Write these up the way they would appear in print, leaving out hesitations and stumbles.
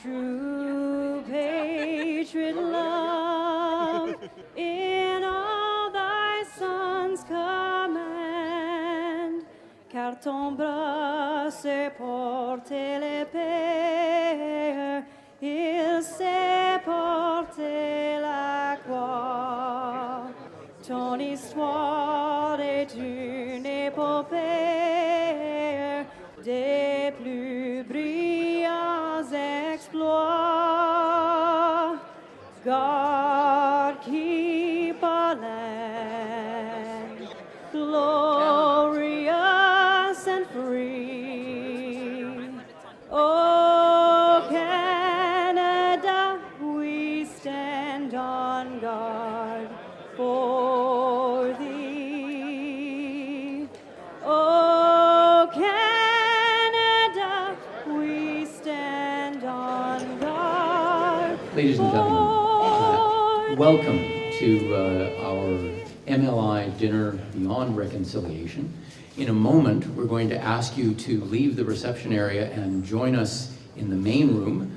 true patriot love in all thy sons command, car ton bras sait porter l'épée, il sait porter la croix. Ton histoire est une épopée des plus brillants exploits. God keep our land glorious and free. Oh, Canada, we stand on guard for thee. Oh, Canada, we stand on guard. Ladies and gentlemen, welcome to our MLI dinner Beyond Reconciliation. In a moment, we're going to ask you to leave the reception area and join us in the main room,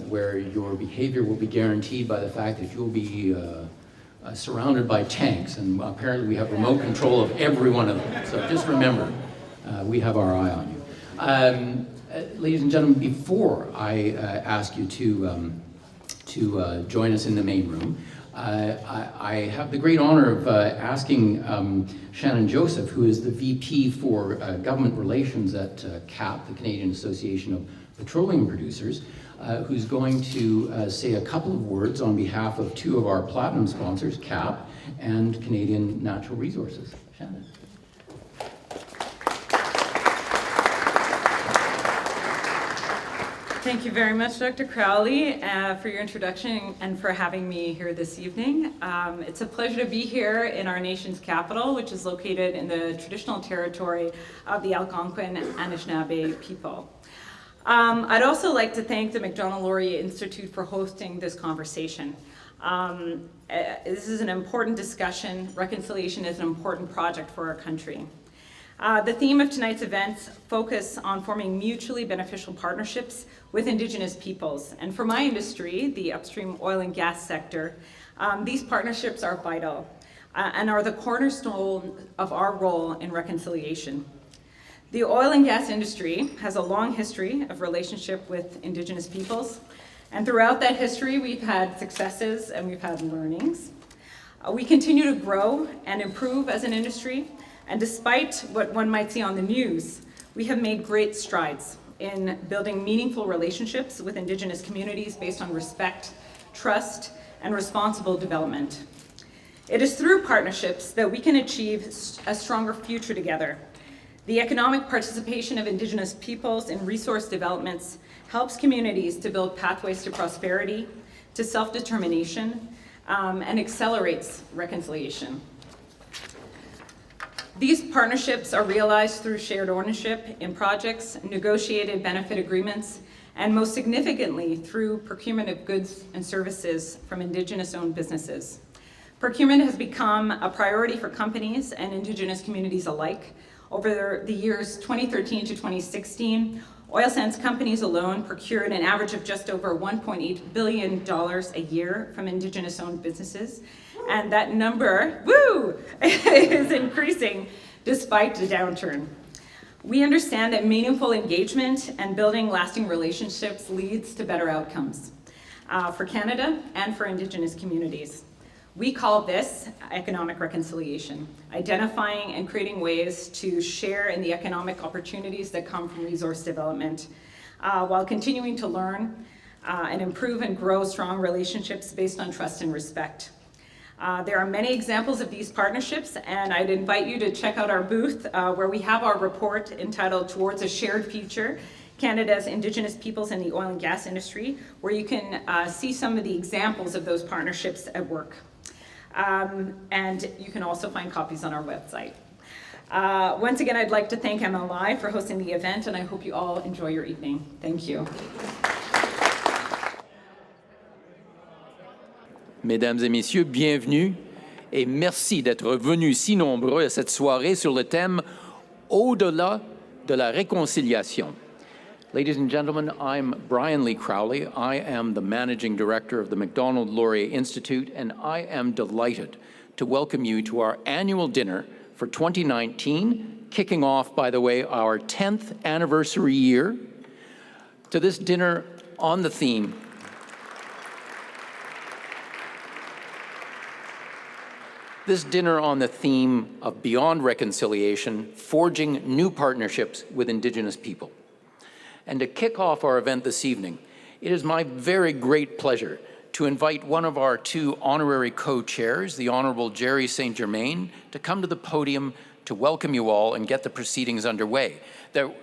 where your behavior will be guaranteed by the fact that you'll be surrounded by tanks, and apparently we have remote control of every one of them. So just remember, we have our eye on you. Ladies and gentlemen, before I ask you to join us in the main room, I have the great honor of asking Shannon Joseph, who is the VP for Government Relations at CAP, the Canadian Association of Petroleum Producers, who's going to say a couple of words on behalf of two of our platinum sponsors, CAP and Canadian Natural Resources. Shannon. Thank you very much, Dr. Crowley, for your introduction and for having me here this evening. It's a pleasure to be here in our nation's capital, which is located in the traditional territory of the Algonquin and Anishinaabe people. I'd also like to thank the Macdonald-Laurier Institute for hosting this conversation. This is an important discussion. Reconciliation is an important project for our country. The theme of tonight's events focus on forming mutually beneficial partnerships with Indigenous peoples. And for my industry, the upstream oil and gas sector, these partnerships are vital and are the cornerstone of our role in reconciliation. The oil and gas industry has a long history of relationship with Indigenous peoples. And throughout that history, we've had successes and we've had learnings. We continue to grow and improve as an industry. And despite what one might see on the news, we have made great strides in building meaningful relationships with Indigenous communities based on respect, trust, and responsible development. It is through partnerships that we can achieve a stronger future together. The economic participation of Indigenous peoples in resource developments helps communities to build pathways to prosperity, to self-determination, and accelerates reconciliation. These partnerships are realized through shared ownership in projects, negotiated benefit agreements, and most significantly through procurement of goods and services from Indigenous-owned businesses. Procurement has become a priority for companies and Indigenous communities alike. Over the years 2013 to 2016, oil sands companies alone procured an average of just over $1.8 billion a year from Indigenous-owned businesses. And that number, is increasing despite the downturn. We understand that meaningful engagement and building lasting relationships leads to better outcomes for Canada and for Indigenous communities. We call this economic reconciliation, identifying and creating ways to share in the economic opportunities that come from resource development, while continuing to learn and improve and grow strong relationships based on trust and respect. There are many examples of these partnerships, and I'd invite you to check out our booth where we have our report entitled Towards a Shared Future, Canada's Indigenous Peoples in the Oil and Gas Industry, where you can see some of the examples of those partnerships at work. And you can also find copies on our website. Once again, I'd like to thank MLI for hosting the event, and I hope you all enjoy your evening. Thank you. Mesdames et messieurs, bienvenue et merci d'être venus si nombreux à cette soirée sur le thème « Au-delà de la réconciliation ». Ladies and gentlemen, I'm Brian Lee Crowley. I am the Managing Director of the Macdonald-Laurier Institute, and I am delighted to welcome you to our annual dinner for 2019, kicking off, by the way, our 10th anniversary year. To this dinner on the theme of Beyond Reconciliation, Forging New Partnerships with Indigenous People. And to kick off our event this evening, it is my very great pleasure to invite one of our two honorary co-chairs, the Honourable Jerry St. Germain, to come to the podium to welcome you all and get the proceedings underway. There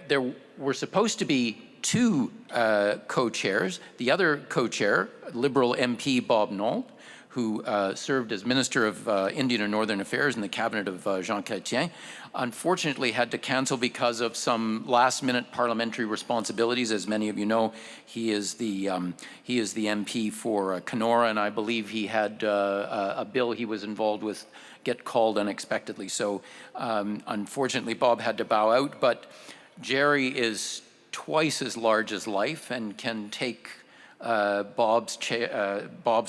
were supposed to be two co-chairs. The other co-chair, Liberal MP Bob Nault, who served as Minister of Indian and Northern Affairs in the cabinet of Jean Chrétien, unfortunately had to cancel because of some last-minute parliamentary responsibilities. As many of you know, he is the MP for Kenora, and I believe he had a bill he was involved with get called unexpectedly. So unfortunately, Bob had to bow out, but Jerry is twice as large as life and can take Bob's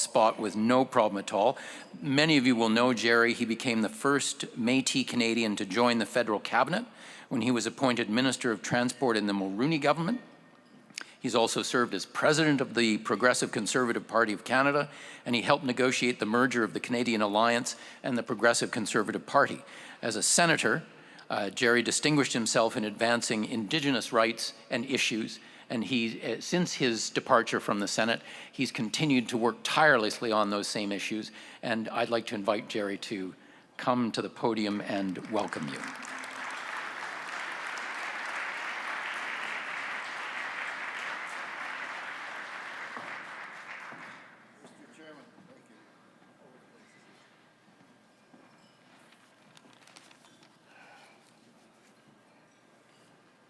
spot with no problem at all. Many of you will know Jerry. He became the first Métis Canadian to join the federal cabinet when he was appointed Minister of Transport in the Mulroney government. He's also served as president of the Progressive Conservative Party of Canada, and he helped negotiate the merger of the Canadian Alliance and the Progressive Conservative Party. As a senator, Jerry distinguished himself in advancing Indigenous rights and issues, and since his departure from the Senate, he's continued to work tirelessly on those same issues, and I'd like to invite Jerry to come to the podium and welcome you. Mr. Chairman,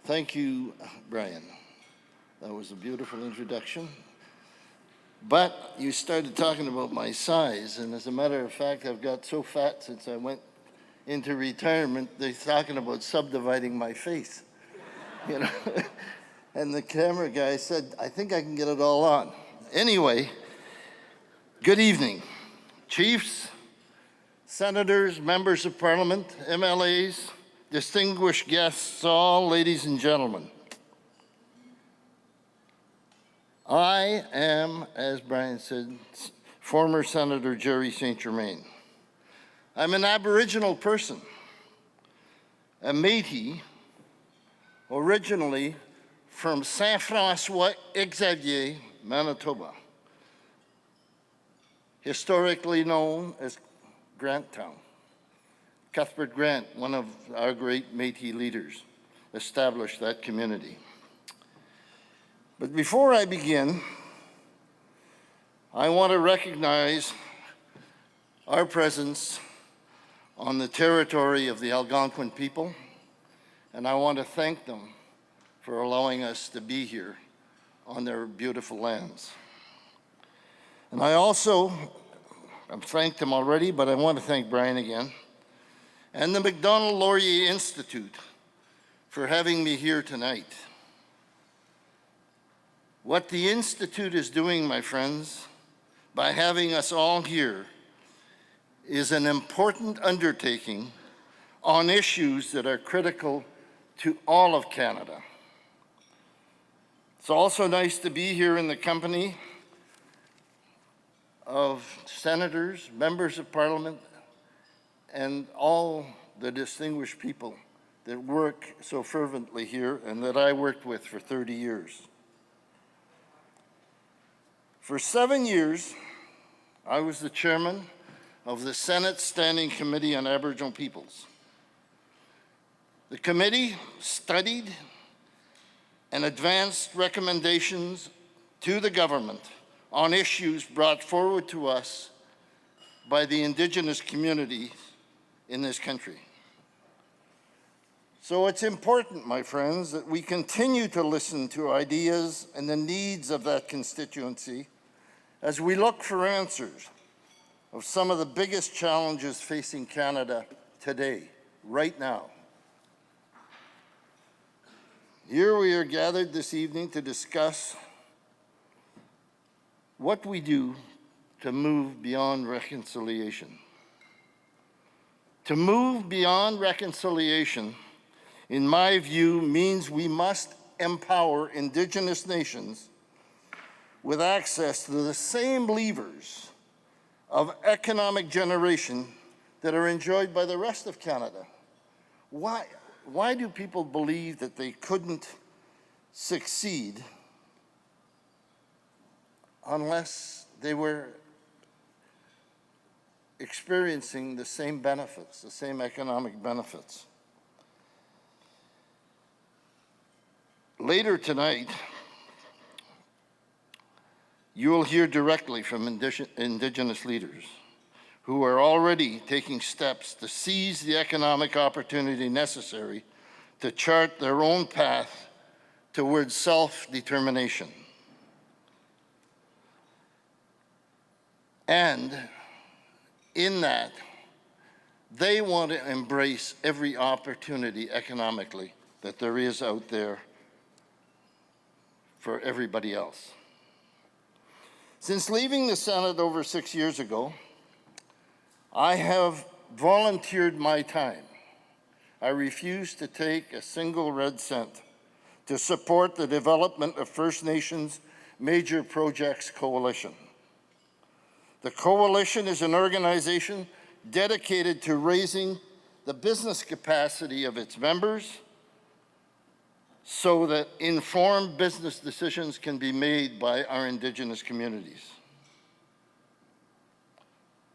thank you, Brian. That was a beautiful introduction. But you started talking about my size, and as a matter of fact, I've got so fat since I went into retirement, they're talking about subdividing my face, you know? And the camera guy said, I think I can get it all on. Anyway, good evening, chiefs, senators, members of parliament, MLAs, distinguished guests, all ladies and gentlemen. I am, as Brian said, former Senator Jerry St. Germain. I'm an Aboriginal person, a Métis, originally from Saint-François-Xavier, Manitoba, historically known as Grantown. Cuthbert Grant, one of our great Métis leaders, established that community. But before I begin, I want to recognize our presence on the territory of the Algonquin people, and I want to thank them for allowing us to be here on their beautiful lands. And I've thanked them already, but I want to thank Brian again, and the Macdonald-Laurier Institute for having me here tonight. What the Institute is doing, my friends, by having us all here, is an important undertaking on issues that are critical to all of Canada. It's also nice to be here in the company of senators, members of parliament, and all the distinguished people that work so fervently here and that I worked with for 30 years. For 7 years, I was the chairman of the Senate Standing Committee on Aboriginal Peoples. The committee studied and advanced recommendations to the government on issues brought forward to us by the Indigenous communities in this country. So it's important, my friends, that we continue to listen to ideas and the needs of that constituency as we look for answers of some of the biggest challenges facing Canada today, right now. Here we are gathered this evening to discuss what we do to move beyond reconciliation. To move beyond reconciliation, in my view, means we must empower Indigenous nations with access to the same levers of economic generation that are enjoyed by the rest of Canada. Why do people believe that they couldn't succeed unless they were experiencing the same benefits, the same economic benefits? Later tonight, you will hear directly from Indigenous leaders who are already taking steps to seize the economic opportunity necessary to chart their own path towards self-determination. And in that, they want to embrace every opportunity economically that there is out there for everybody else. Since leaving the Senate over 6 years ago, I have volunteered my time. I refuse to take a single red cent to support the development of First Nations Major Projects Coalition. The Coalition is an organization dedicated to raising the business capacity of its members so that informed business decisions can be made by our Indigenous communities.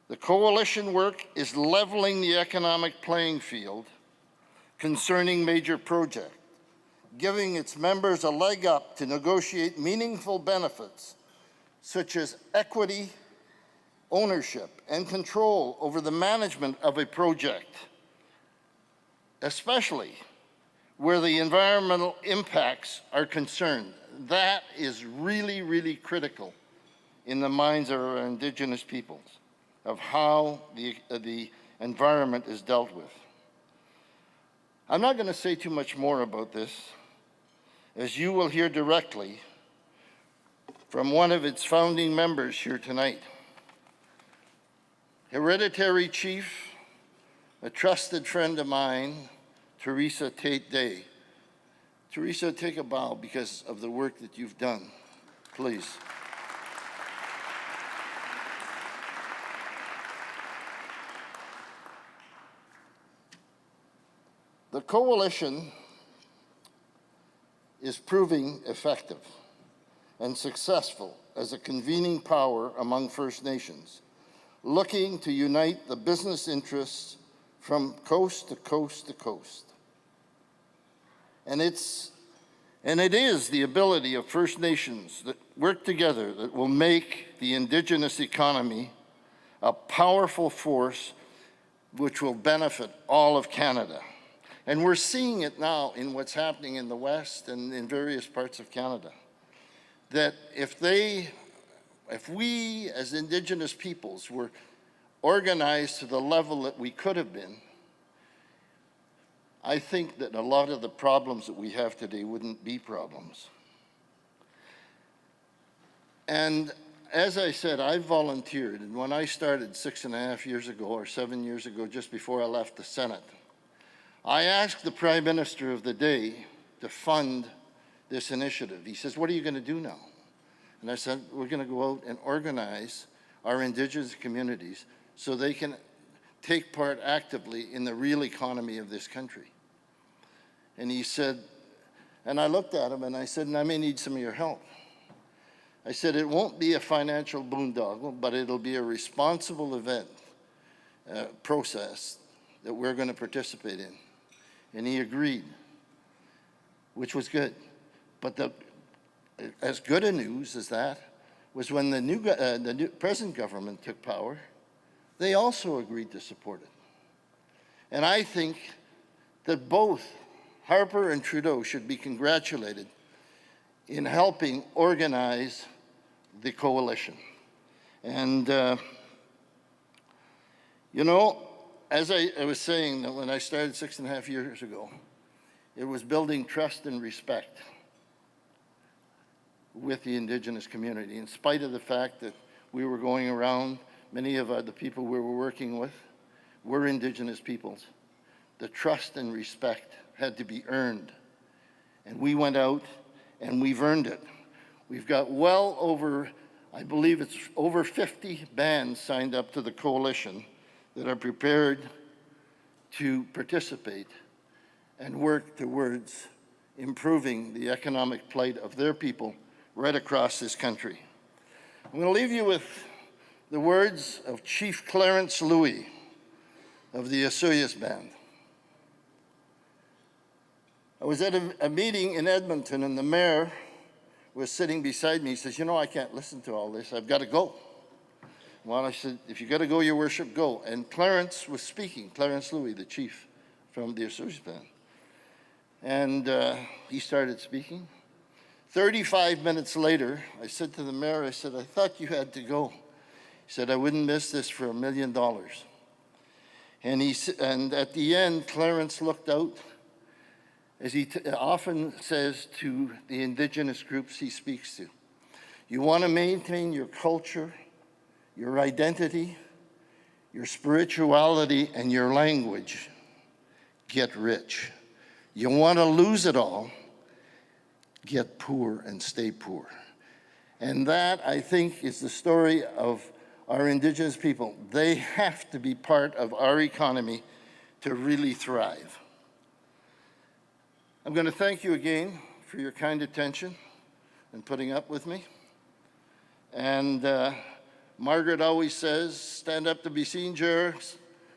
The Coalition work is leveling the economic playing field concerning major projects, giving its members a leg up to negotiate meaningful benefits such as equity, ownership, and control over the management of a project, especially where the environmental impacts are concerned. That is really, really critical in the minds of our Indigenous peoples, of how the environment is dealt with. I'm not going to say too much more about this, as you will hear directly from one of its founding members here tonight. Hereditary Chief, a trusted friend of mine, Teresa Tate Day. Teresa, take a bow because of the work that you've done, please. The Coalition is proving effective and successful as a convening power among First Nations, looking to unite the business interests from coast to coast to coast. And it is the ability of First Nations that work together that will make the Indigenous economy a powerful force which will benefit all of Canada. And we're seeing it now in what's happening in the West and in various parts of Canada. That if we as Indigenous peoples were organized to the level that we could have been, I think that a lot of the problems that we have today wouldn't be problems. And as I said, I volunteered, and when I started 6.5 years ago or 7 years ago, just before I left the Senate, I asked the Prime Minister of the day to fund this initiative. He says, "What are you going to do now?" And I said, "We're going to go out and organize our Indigenous communities so they can take part actively in the real economy of this country." And he said, and I looked at him and I said, "And I may need some of your help." I said, "It won't be a financial boondoggle, but it'll be a responsible event process that we're going to participate in." And he agreed, which was good. But as good a news as that was when the new present government took power, they also agreed to support it. And I think that both Harper and Trudeau should be congratulated in helping organize the coalition. And, you know, as I was saying, that when I started 6.5 years ago, It was building trust and respect with the Indigenous community, in spite of the fact that we were going around, many of the people we were working with were Indigenous peoples. The trust and respect had to be earned. And we went out and we've earned it. We've got well over, I believe it's over 50 bands signed up to the coalition that are prepared to participate and work towards improving the economic plight of their people right across this country. I'm going to leave you with the words of Chief Clarence Louis of the Asuyas Band. I was at a meeting in Edmonton, and the mayor was sitting beside me. He says, you know, I can't listen to all this. I've got to go. Well, I said, if you got to go, your worship, go. And Clarence was speaking, Clarence Louis, the chief from the Asuyas Band. And he started speaking. 35 minutes later, I said to the mayor, I said, I thought you had to go. He said, I wouldn't miss this for $1 million. And at the end, Clarence looked out, as he often says to the Indigenous groups he speaks to. You want to maintain your culture, your identity, your spirituality, and your language. Get rich. You want to lose it all, get poor and stay poor. And that, I think, is the story of our Indigenous people. They have to be part of our economy to really thrive. I'm going to thank you again for your kind attention and putting up with me. And Margaret always says, stand up to be seen, Jer,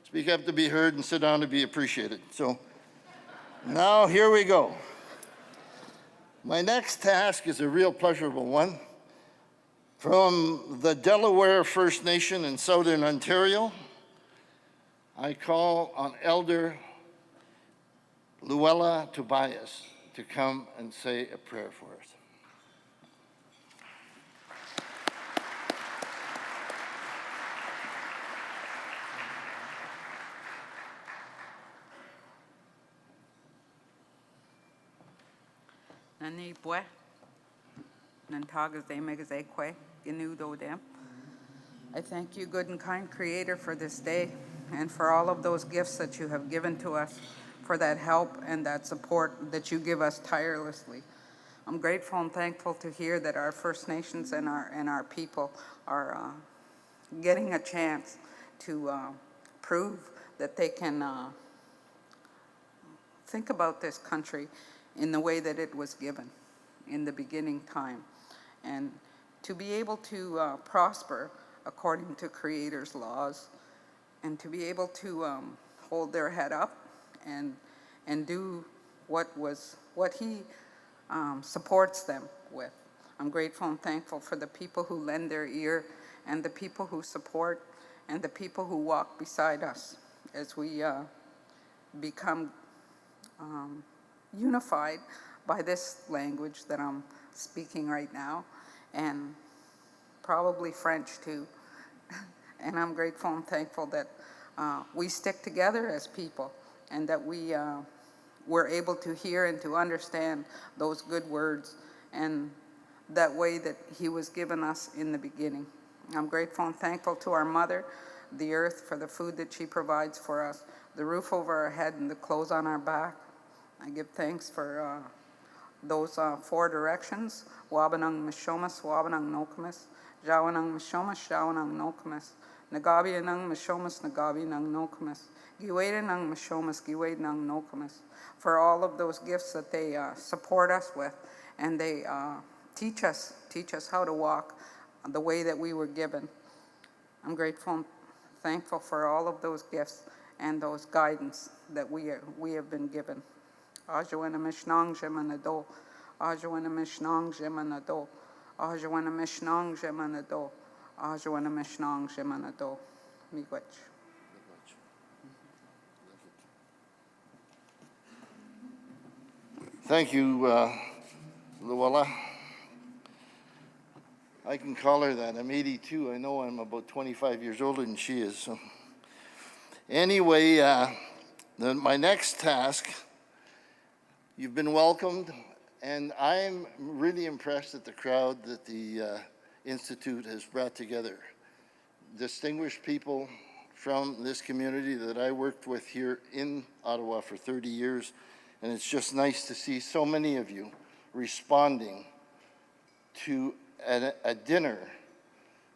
speak up to be heard, and sit down to be appreciated. So now here we go. My next task is a real pleasurable one. From the Delaware First Nation in Southern Ontario, I call on Elder Luella Tobias to come and say a prayer for us. Nani bwe, nantagas de megazekwe, genudo dem. I thank you, good and kind Creator, for this day and for all of those gifts that you have given to us, for that help and that support that you give us tirelessly. I'm grateful and thankful to hear that our First Nations and our people are getting a chance to prove that they can think about this country in the way that it was given in the beginning time, and to be able to prosper according to Creator's laws, and to be able to hold their head up and do what he supports them with. I'm grateful and thankful for the people who lend their ear, and the people who support, and the people who walk beside us as we become unified by this language that I'm speaking right now, and probably French too. And I'm grateful and thankful that we stick together as people, and that we were able to hear and to understand those good words and that way that he was given us in the beginning. I'm grateful and thankful to our mother, the earth, for the food that she provides for us, the roof over our head and the clothes on our back. I give thanks for those 4 directions. Wabanang Mishomas, Wabanang Nokomis, Jawanang Mishomas, Jawanang Nokomis, Nagabianang Mishomas, Nagabianang Nokomis, Giwadanang Mishomas, Giwadanang Nokomis, for all of those gifts that they support us with, and they teach us how to walk the way that we were given. I'm grateful and thankful for all of those gifts and those guidance that we have been given. Ajawana Mishnang Jemanado, Ajawana Mishnang Jemanado, Ajawana Mishnang Jemanado, Ajawana Mishnang Jemanado. Miigwech. Thank you, Luella. I can call her that. I'm 82. I know I'm about 25 years older than she is. So. Anyway, my next task, You've been welcomed, and I'm really impressed at the crowd that the Institute has brought together. Distinguished people from this community that I worked with here in Ottawa for 30 years, and it's just nice to see so many of you responding to a dinner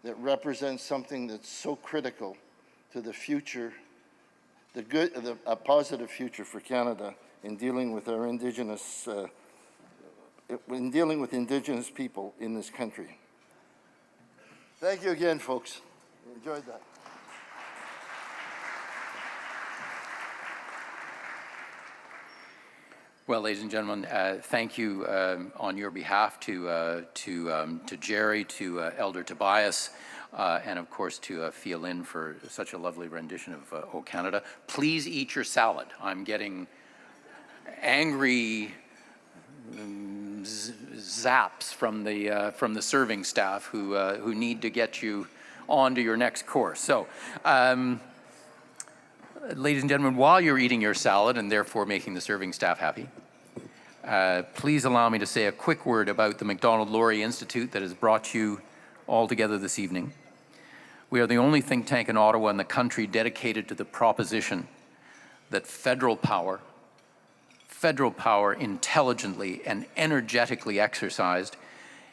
that represents something that's so critical to the future, a positive future for Canada in dealing with our Indigenous people in this country. Thank you again, folks. Enjoyed that. Well, ladies and gentlemen, thank you on your behalf to Jerry, to Elder Tobias, and of course to Fia Lin for such a lovely rendition of O Canada. Please eat your salad. I'm getting angry zaps from the serving staff who need to get you on to your next course. So, ladies and gentlemen, while you're eating your salad and therefore making the serving staff happy, please allow me to say a quick word about the Macdonald-Laurier Institute that has brought you all together this evening. We are the only think tank in Ottawa and the country dedicated to the proposition that federal power intelligently and energetically exercised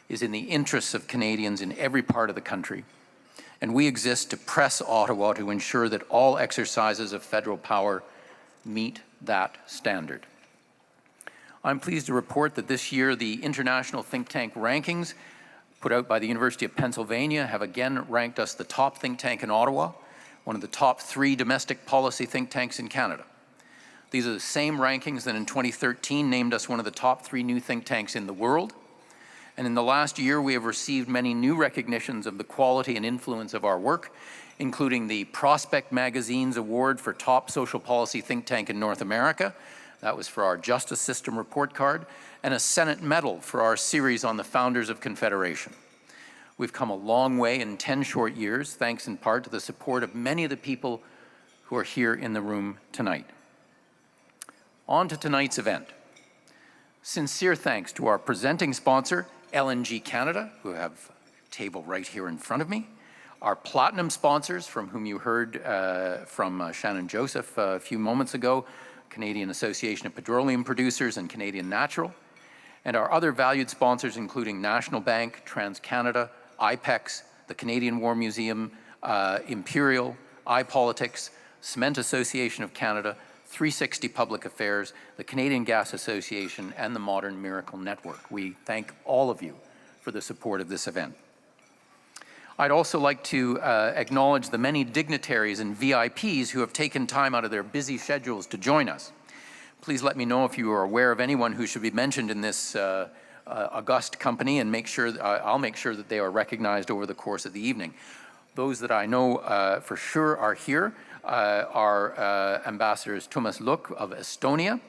is in the interests of Canadians in every part of the country. And we exist to press Ottawa to ensure that all exercises of federal power meet that standard. I'm pleased to report that this year the International Think Tank rankings put out by the University of Pennsylvania have again ranked us the top think tank in Ottawa, one of the top 3 domestic policy think tanks in Canada. These are the same rankings that in 2013 named us one of the top 3 new think tanks in the world. And in the last year, we have received many new recognitions of the quality and influence of our work, including the Prospect Magazine's award for top social policy think tank in North America. That was for our Justice System report card, and a Senate medal for our series on the founders of Confederation. We've come a long way in 10 short years, thanks in part to the support of many of the people who are here in the room tonight. On to tonight's event. Sincere thanks to our presenting sponsor, LNG Canada, who have a table right here in front of me, our platinum sponsors, from whom you heard from Shannon Joseph a few moments ago, Canadian Association of Petroleum Producers and Canadian Natural, and our other valued sponsors, including National Bank, TransCanada, IPEX, the Canadian War Museum, Imperial, iPolitics, Cement Association of Canada, 360 Public Affairs, the Canadian Gas Association, and the Modern Miracle Network. We thank all of you for the support of this event. I'd also like to acknowledge the many dignitaries and VIPs who have taken time out of their busy schedules to join us. Please let me know if you are aware of anyone who should be mentioned in this august company, and I'll make sure that they are recognized over the course of the evening. Those that I know for sure are here are Ambassadors Tuomas Luk of Estonia,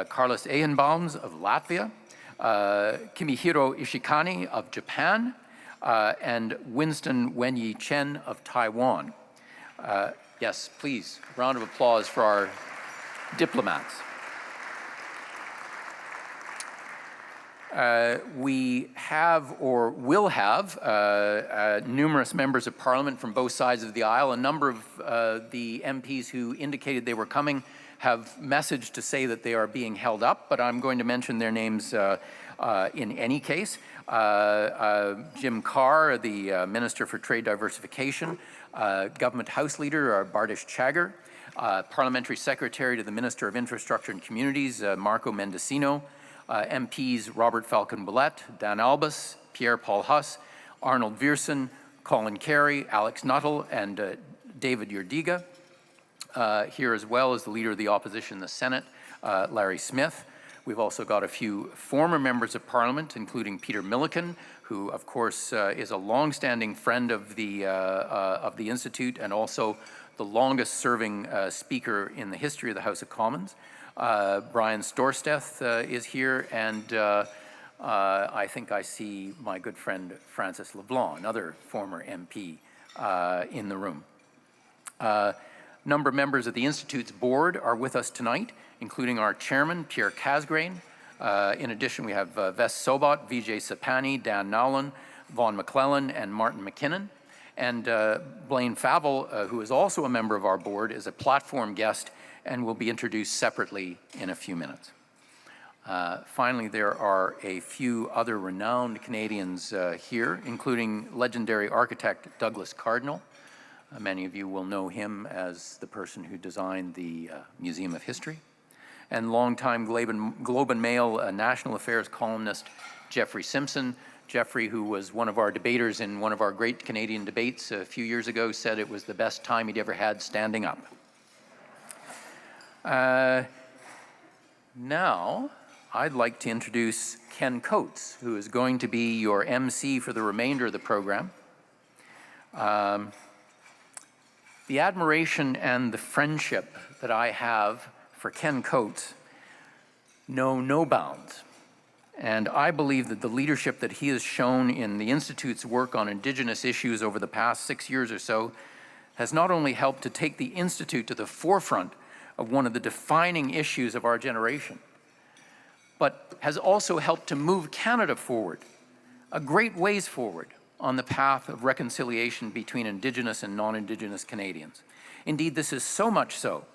Carlos Ehenbaums of Latvia, Kimihiro Ishikani of Japan, and Winston Wenyi Chen of Taiwan. Yes, please, round of applause for our diplomats. We have or will have numerous members of Parliament from both sides of the aisle. A number of the MPs who indicated they were coming have messaged to say that they are being held up, but I'm going to mention their names in any case. Jim Carr, the Minister for Trade Diversification, Government House Leader Bardish Chagger, Parliamentary Secretary to the Minister of Infrastructure and Communities, Marco Mendocino, MPs Robert Falcon-Willett, Dan Albus, Pierre-Paul Huss, Arnold Viersen, Colin Carey, Alex Nuttall, and David Urdiga. Here as well as the Leader of the Opposition in the Senate, Larry Smith. We've also got a few former members of Parliament, including Peter Milliken, who of course is a long-standing friend of the Institute and also the longest-serving Speaker in the history of the House of Commons. Brian Storsteth is here, and I think I see my good friend Francis LeBlanc, another former MP, in the room. Number of members of the Institute's board are with us tonight, including our chairman, Pierre Casgrain, In addition, we have Ves Sobot, Vijay Sapani, Dan Nowlin, Vaughn McClellan, and Martin McKinnon. And Blaine Fable, who is also a member of our board, is a platform guest and will be introduced separately in a few minutes. Finally, there are a few other renowned Canadians here, including legendary architect Douglas Cardinal. Many of you will know him as the person who designed the Museum of History. And longtime Globe and Mail National Affairs columnist Jeffrey Simpson. Jeffrey, who was one of our debaters in one of our great Canadian debates a few years ago, said it was the best time he'd ever had standing up. Now, I'd like to introduce Ken Coates, who is going to be your MC for the remainder of the program. The admiration and the friendship that I have for Ken Coates know no bounds. And I believe that the leadership that he has shown in the Institute's work on Indigenous issues over the past 6 years or so has not only helped to take the Institute to the forefront of one of the defining issues of our generation, but has also helped to move Canada forward, a great ways forward on the path of reconciliation between Indigenous and non-Indigenous Canadians. Indeed, this is so much so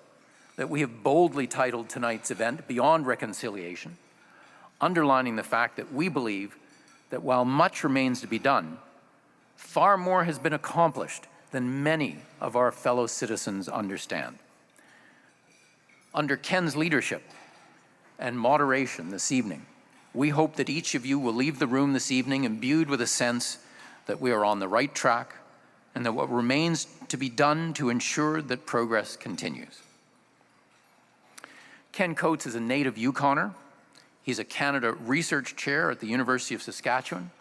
that we have boldly titled tonight's event Beyond Reconciliation, underlining the fact that we believe that while much remains to be done, far more has been accomplished than many of our fellow citizens understand. Under Ken's leadership and moderation this evening, we hope that each of you will leave the room this evening imbued with a sense that we are on the right track and that what remains to be done to ensure that progress continues. Ken Coates is a native Yukoner. He's a Canada Research Chair at the University of Saskatchewan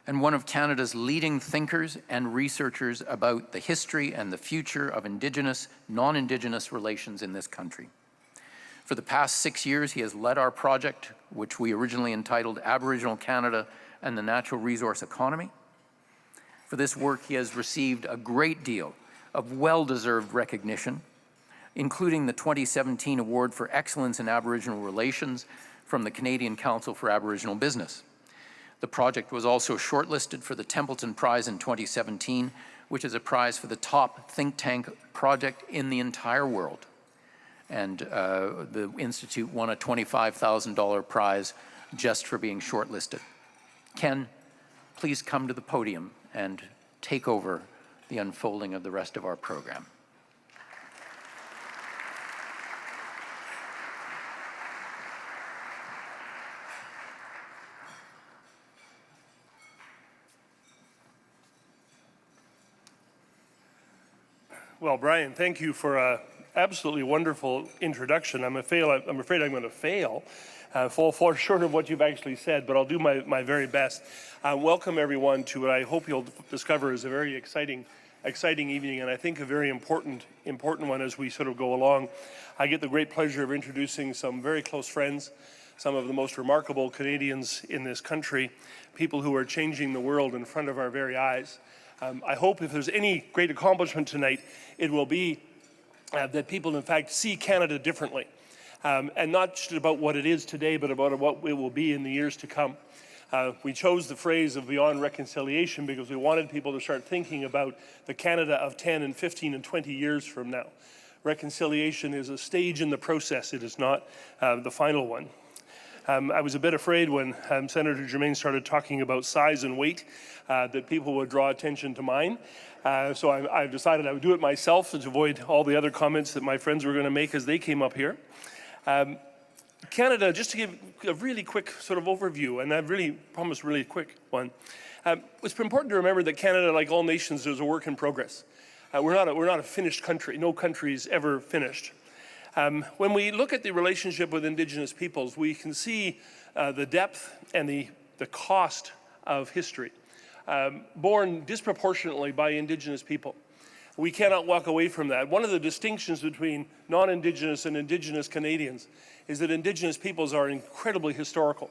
and one of Canada's leading thinkers and researchers about the history and the future of Indigenous, non-Indigenous relations in this country. For the past 6 years, he has led our project, which we originally entitled Aboriginal Canada and the Natural Resource Economy. For this work, he has received a great deal of well-deserved recognition, including the 2017 Award for Excellence in Aboriginal Relations from the Canadian Council for Aboriginal Business. The project was also shortlisted for the Templeton Prize in 2017, which is a prize for the top think tank project in the entire world. And the Institute won a $25,000 prize just for being shortlisted. Ken, please come to the podium and take over the unfolding of the rest of our program. Well, Brian, thank you for an absolutely wonderful introduction. I'm afraid I'm going to fall short of what you've actually said, but I'll do my very best. Welcome everyone to what I hope you'll discover is a very exciting evening, and I think a very important one as we sort of go along. I get the great pleasure of introducing some very close friends, some of the most remarkable Canadians in this country, people who are changing the world in front of our very eyes. I hope if there's any great accomplishment tonight, it will be that people in fact see Canada differently. And not just about what it is today, but about what it will be in the years to come. We chose the phrase of Beyond Reconciliation because we wanted people to start thinking about the Canada of 10 and 15 and 20 years from now. Reconciliation is a stage in the process. It is not the final one. I was a bit afraid when Senator Germain started talking about size and weight that people would draw attention to mine. So I've decided I would do it myself to avoid all the other comments that my friends were going to make as they came up here. Canada, just to give a really quick sort of overview, and I really promise a really quick one. It's important to remember that Canada, like all nations, is a work in progress. We're not a finished country. No country is ever finished. When we look at the relationship with Indigenous peoples, we can see the depth and the cost of history, borne disproportionately by Indigenous people. We cannot walk away from that. One of the distinctions between non-Indigenous and Indigenous Canadians is that Indigenous peoples are incredibly historical.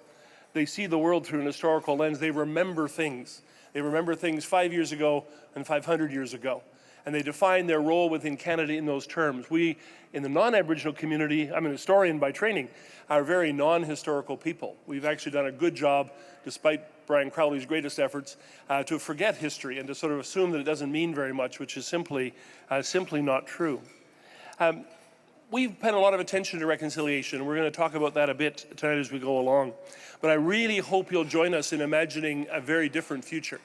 They see the world through an historical lens. They remember things. They remember things 5 years ago and 500 years ago. and they define their role within Canada in those terms. We, in the non-Aboriginal community, I'm an historian by training, are very non-historical people. We've actually done a good job, despite Brian Crowley's greatest efforts, to forget history and to sort of assume that it doesn't mean very much, which is simply not true. We've paid a lot of attention to reconciliation, and we're going to talk about that a bit tonight as we go along. But I really hope you'll join us in imagining a very different future,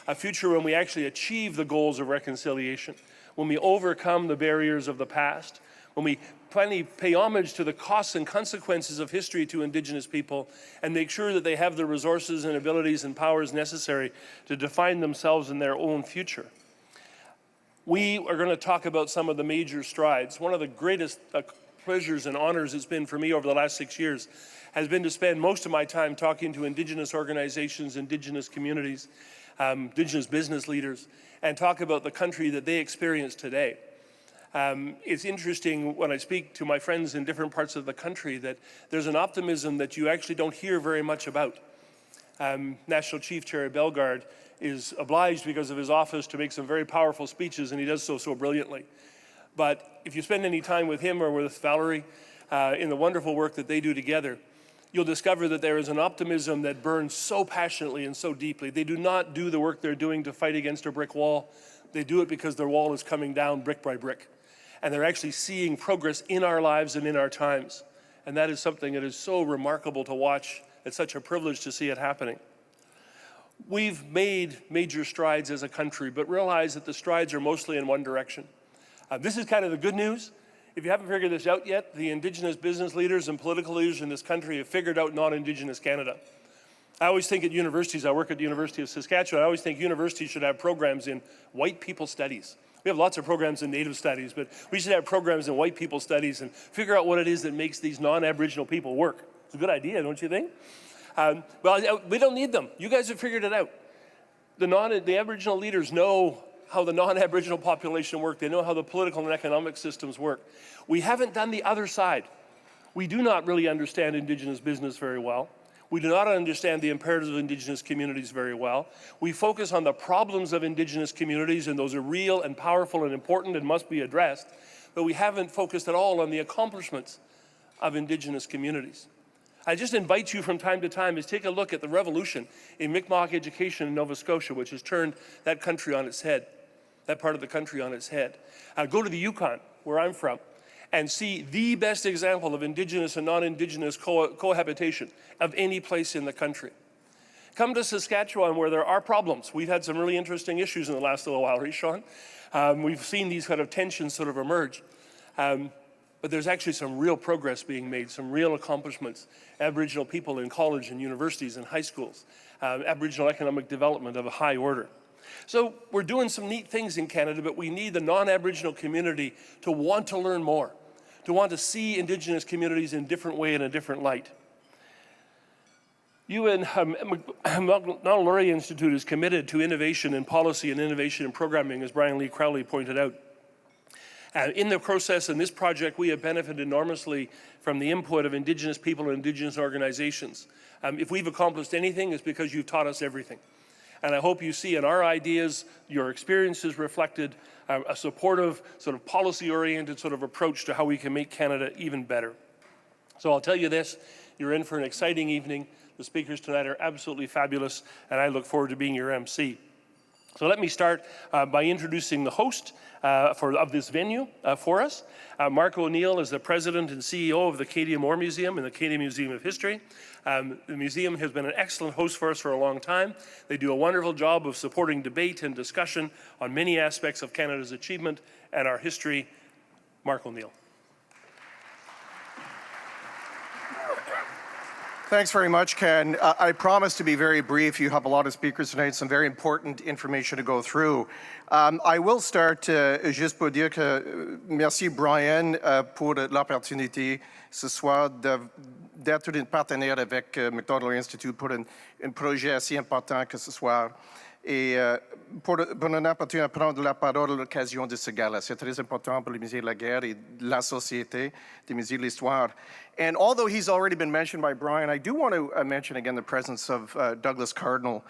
a future when we actually achieve the goals of reconciliation, when we overcome the barriers of the past, when we finally pay homage to the costs and consequences of history to Indigenous people and make sure that they have the resources and abilities and powers necessary to define themselves in their own future. We are going to talk about some of the major strides. One of the greatest pleasures and honors it's been for me over the last 6 years has been to spend most of my time talking to Indigenous organizations, Indigenous communities, Indigenous business leaders, and talk about the country that they experience today. It's interesting when I speak to my friends in different parts of the country that there's an optimism that you actually don't hear very much about. National Chief Terry Bellegarde is obliged because of his office to make some very powerful speeches, and he does so brilliantly. But if you spend any time with him or with Valerie in the wonderful work that they do together, you'll discover that there is an optimism that burns so passionately and so deeply. They do not do the work they're doing to fight against a brick wall. They do it because their wall is coming down brick by brick. And they're actually seeing progress in our lives and in our times. And that is something that is so remarkable to watch. It's such a privilege to see it happening. We've made major strides as a country, but realize that the strides are mostly in one direction. This is kind of the good news. If you haven't figured this out yet, the Indigenous business leaders and political leaders in this country have figured out non-Indigenous Canada. I always think at universities, I work at the University of Saskatchewan, I always think universities should have programs in white people studies. We have lots of programs in Native studies, but we should have programs in white people studies and figure out what it is that makes these non-Aboriginal people work. It's a good idea, don't you think? Well, we don't need them. You guys have figured it out. The Aboriginal leaders know how the non-Aboriginal population work. They know how the political and economic systems work. We haven't done the other side. We do not really understand Indigenous business very well. We do not understand the imperatives of Indigenous communities very well. We focus on the problems of Indigenous communities, and those are real and powerful and important and must be addressed, but we haven't focused at all on the accomplishments of Indigenous communities. I just invite you from time to time to take a look at the revolution in Mi'kmaq education in Nova Scotia, which has turned that country on its head, that part of the country on its head. Go to the Yukon, where I'm from, and see the best example of Indigenous and non-Indigenous cohabitation of any place in the country. Come to Saskatchewan, where there are problems. We've had some really interesting issues in the last little while, right, Sean? We've seen these kind of tensions sort of emerge. But there's actually some real progress being made, some real accomplishments. Aboriginal people in college and universities and high schools, Aboriginal economic development of a high order. So we're doing some neat things in Canada, but we need the non-Aboriginal community to want to learn more, to want to see Indigenous communities in a different way, in a different light. Macdonald-Laurier Institute is committed to innovation in policy and innovation in programming, as Brian Lee Crowley pointed out. In the process, in this project, we have benefited enormously from the input of Indigenous people and Indigenous organizations. If we've accomplished anything, it's because you've taught us everything. And I hope you see in our ideas, your experiences reflected, a supportive, sort of policy-oriented sort of approach to how we can make Canada even better. So I'll tell you this, you're in for an exciting evening. The speakers tonight are absolutely fabulous, and I look forward to being your MC. So let me start by introducing the host of this venue for us. Mark O'Neill is the president and CEO of the Canadian War Museum and the Canadian Museum of History. The museum has been an excellent host for us for a long time. They do a wonderful job of supporting debate and discussion on many aspects of Canada's achievement and our history. Mark O'Neill. Thanks very much, Ken. I promise to be very brief. You have a lot of speakers tonight, some very important information to go through. I will start juste pour dire que merci Brian pour l'opportunité ce soir d'être une partenaire avec Macdonald-Laurier Institute pour un projet assez important que ce soir. Et pour une opportunité de prendre la parole à l'occasion de ce gala. C'est très important pour le Musée de la Guerre et la Société des Musées de l'Histoire. And although he's already been mentioned by Brian, I do want to mention again the presence of Douglas Cardinal.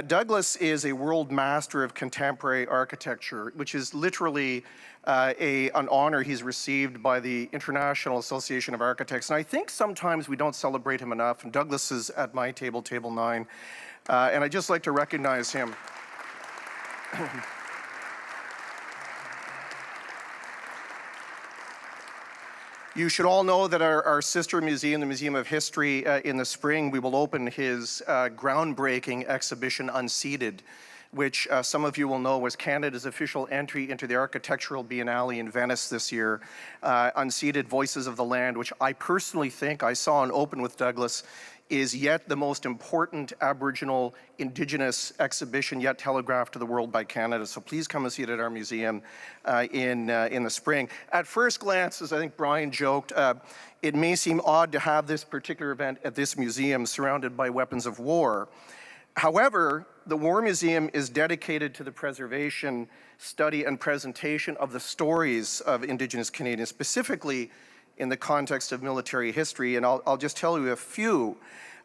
Douglas is a world master of contemporary architecture, which is literally an honor he's received by the International Association of Architects. And I think sometimes we don't celebrate him enough, and Douglas is at my table, table 9, and I'd just like to recognize him. You should all know that our sister museum, the Museum of History, in the spring, we will open his groundbreaking exhibition, Unseated, which some of you will know was Canada's official entry into the Architectural Biennale in Venice this year. Unseated Voices of the Land, which I personally think I saw and open with Douglas, is yet the most important Aboriginal Indigenous exhibition yet telegraphed to the world by Canada. So please come and see it at our museum in the spring. At first glance, as I think Brian joked, it may seem odd to have this particular event at this museum surrounded by weapons of war. However, the War Museum is dedicated to the preservation, study, and presentation of the stories of Indigenous Canadians, specifically in the context of military history, and I'll just tell you a few.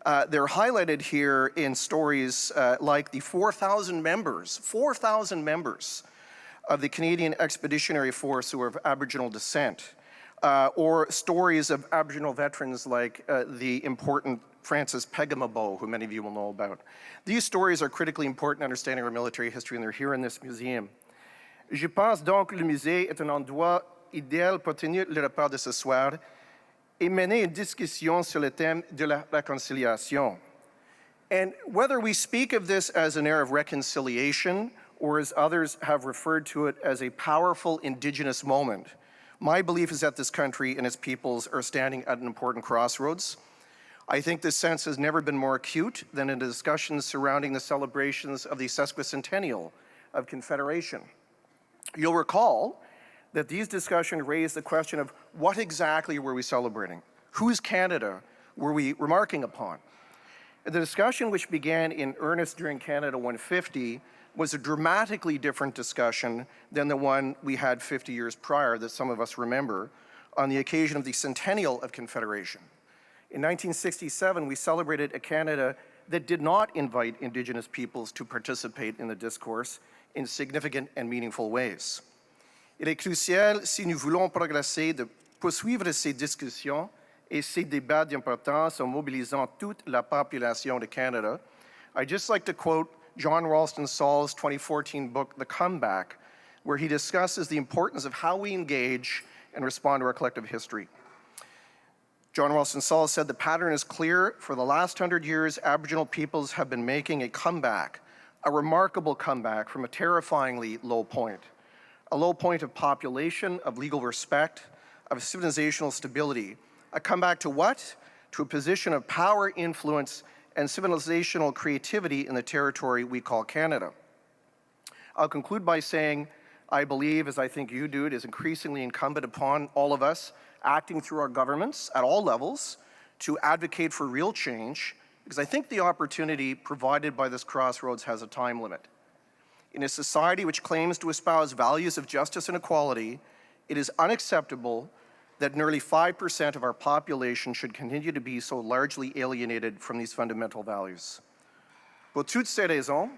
They're highlighted here in stories like the 4,000 members of the Canadian Expeditionary Force who are of Aboriginal descent, or stories of Aboriginal veterans like the important Francis Pegamabo, who many of you will know about. These stories are critically important in understanding our military history, and they're here in this museum. Je pense donc que le musée est un endroit idéal pour tenir le repas de ce soir et mener une discussion sur le thème de la réconciliation. And whether we speak of this as an era of reconciliation or as others have referred to it as a powerful Indigenous moment, my belief is that this country and its peoples are standing at an important crossroads. I think this sense has never been more acute than in the discussions surrounding the celebrations of the sesquicentennial of Confederation. You'll recall that these discussions raised the question of what exactly were we celebrating? Whose Canada were we remarking upon? The discussion, which began in earnest during Canada 150, was a dramatically different discussion than the one we had 50 years prior that some of us remember on the occasion of the centennial of Confederation. In 1967, we celebrated a Canada that did not invite Indigenous peoples to participate in the discourse in significant and meaningful ways. Il est crucial, si nous voulons progresser, de poursuivre ces discussions et ces débats d'importance en mobilisant toute la population de Canada. I'd just like to quote John Ralston Saul's 2014 book, The Comeback, where he discusses the importance of how we engage and respond to our collective history. John Ralston Saul said, the pattern is clear. For the last 100 years, Aboriginal peoples have been making a comeback, a remarkable comeback from a terrifyingly low point. A low point of population, of legal respect, of civilizational stability. A comeback to what? To a position of power, influence, and civilizational creativity in the territory we call Canada. I'll conclude by saying, I believe, as I think you do, it is increasingly incumbent upon all of us, acting through our governments at all levels, to advocate for real change, because I think the opportunity provided by this crossroads has a time limit. In a society which claims to espouse values of justice and equality, it is unacceptable that nearly 5% of our population should continue to be so largely alienated from these fundamental values. Pour toutes ces raisons,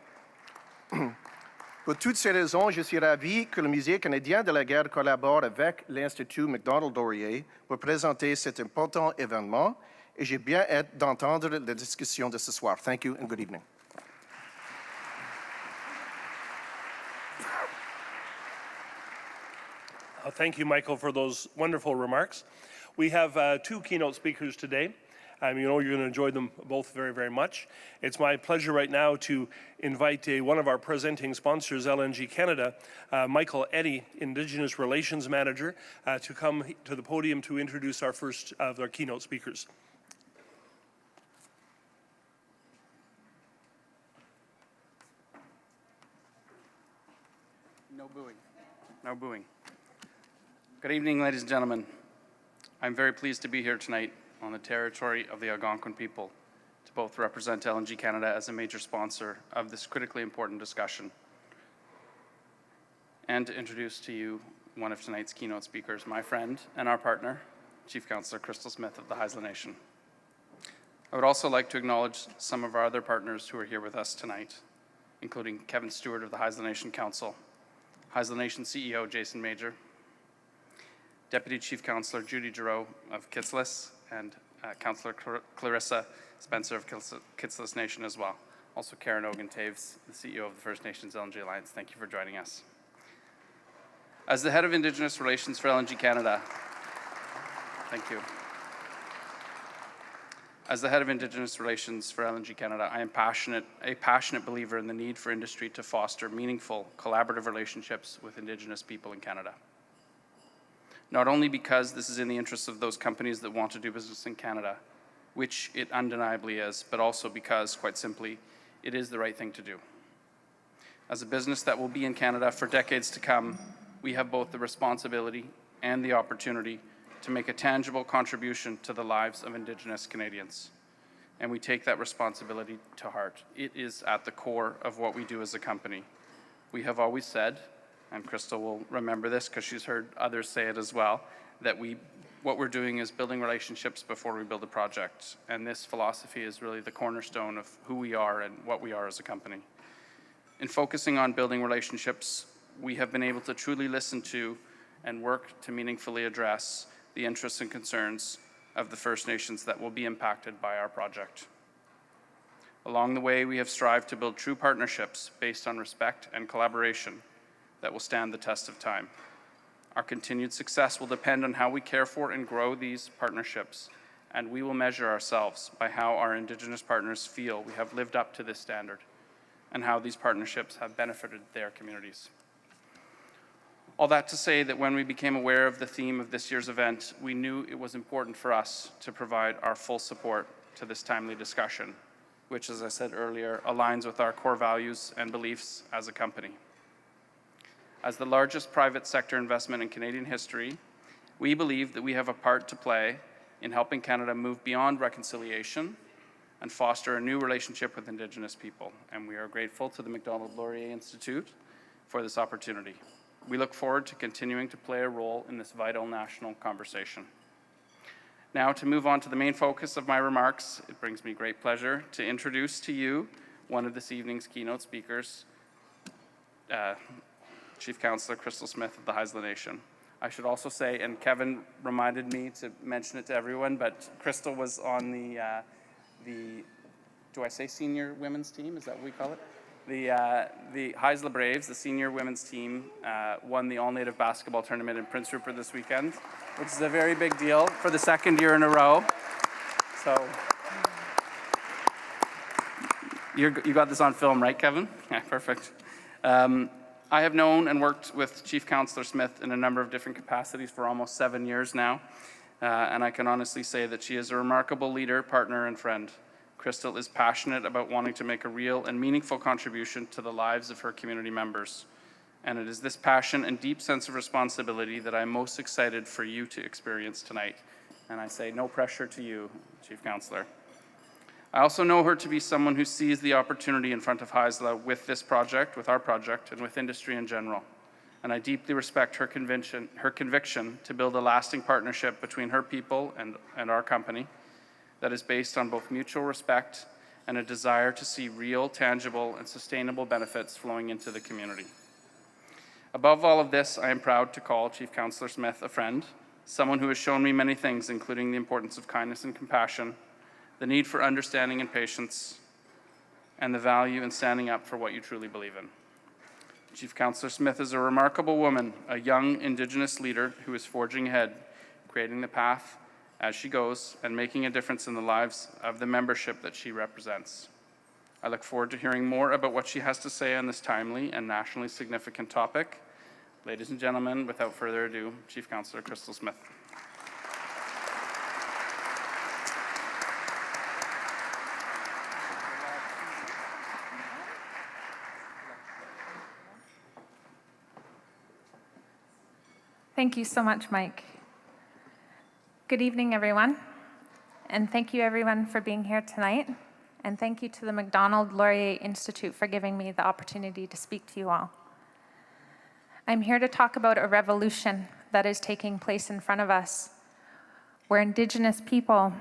je suis ravi que le Musée canadien de la guerre collabore avec l'Institut Macdonald-Laurier pour présenter cet important événement, et j'ai bien hâte d'entendre la discussion de ce soir. Thank you and good evening. Thank you, Michael, for those wonderful remarks. We have two keynote speakers today. You know you're going to enjoy them both very, very much. It's my pleasure right now to invite one of our presenting sponsors, LNG Canada, Michael Eddy, Indigenous Relations Manager, to come to the podium to introduce our first of our keynote speakers. No booing. No booing. Good evening, ladies and gentlemen. I'm very pleased to be here tonight on the territory of the Algonquin people to both represent LNG Canada as a major sponsor of this critically important discussion and to introduce to you one of tonight's keynote speakers, my friend and our partner, Chief Councillor Krystal Smith of the Haisla Nation. I would also like to acknowledge some of our other partners who are here with us tonight, including Kevin Stewart of the Haisla Nation Council, Haisla Nation CEO Jason Major, Deputy Chief Councillor Judy Giroux of Kitsillas, and Councillor Clarissa Spencer of Kitsillas Nation as well. Also Karen Ogan-Taves, the CEO of the First Nations LNG Alliance. Thank you for joining us. As the head of Indigenous Relations for LNG Canada, thank you. As the head of Indigenous Relations for LNG Canada, I am a passionate believer in the need for industry to foster meaningful, collaborative relationships with Indigenous people in Canada. Not only because this is in the interests of those companies that want to do business in Canada, which it undeniably is, but also because, quite simply, it is the right thing to do. As a business that will be in Canada for decades to come, we have both the responsibility and the opportunity to make a tangible contribution to the lives of Indigenous Canadians. And we take that responsibility to heart. It is at the core of what we do as a company. We have always said, and Krystal will remember this because she's heard others say it as well, that what we're doing is building relationships before we build a project. And this philosophy is really the cornerstone of who we are and what we are as a company. In focusing on building relationships, we have been able to truly listen to and work to meaningfully address the interests and concerns of the First Nations that will be impacted by our project. Along the way, we have strived to build true partnerships based on respect and collaboration that will stand the test of time. Our continued success will depend on how we care for and grow these partnerships, and we will measure ourselves by how our Indigenous partners feel we have lived up to this standard and how these partnerships have benefited their communities. All that to say that when we became aware of the theme of this year's event, we knew it was important for us to provide our full support to this timely discussion, which, as I said earlier, aligns with our core values and beliefs as a company. As the largest private sector investment in Canadian history, we believe that we have a part to play in helping Canada move beyond reconciliation and foster a new relationship with Indigenous people. And we are grateful to the Macdonald-Laurier Institute for this opportunity. We look forward to continuing to play a role in this vital national conversation. Now, to move on to the main focus of my remarks, it brings me great pleasure to introduce to you one of this evening's keynote speakers, Chief Councillor Krystal Smith of the Haisla Nation. I should also say, and Kevin reminded me to mention it to everyone, but Krystal was on the do I say senior women's team? Is that what we call it? The Haisla Braves, the senior women's team, won the all-native basketball tournament in Prince Rupert this weekend, which is a very big deal for the second year in a row. So you got this on film, right, Kevin? Yeah, perfect. I have known and worked with Chief Councillor Smith in a number of different capacities for almost 7 years now, and I can honestly say that she is a remarkable leader, partner, and friend. Krystal is passionate about wanting to make a real and meaningful contribution to the lives of her community members. And it is this passion and deep sense of responsibility that I'm most excited for you to experience tonight. And I say no pressure to you, Chief Councillor. I also know her to be someone who sees the opportunity in front of Haisla with this project, with our project, and with industry in general. And I deeply respect her conviction to build a lasting partnership between her people and our company that is based on both mutual respect and a desire to see real, tangible, and sustainable benefits flowing into the community. Above all of this, I am proud to call Chief Councillor Smith a friend, someone who has shown me many things, including the importance of kindness and compassion, the need for understanding and patience, and the value in standing up for what you truly believe in. Chief Councillor Smith is a remarkable woman, a young Indigenous leader who is forging ahead, creating the path as she goes and making a difference in the lives of the membership that she represents. I look forward to hearing more about what she has to say on this timely and nationally significant topic. Ladies and gentlemen, without further ado, Chief Councillor Krystal Smith. Thank you so much, Mike. Good evening, everyone, and thank you everyone for being here tonight, and thank you to the Macdonald-Laurier Institute for giving me the opportunity to speak to you all. I'm here to talk about a revolution that is taking place in front of us, where Indigenous people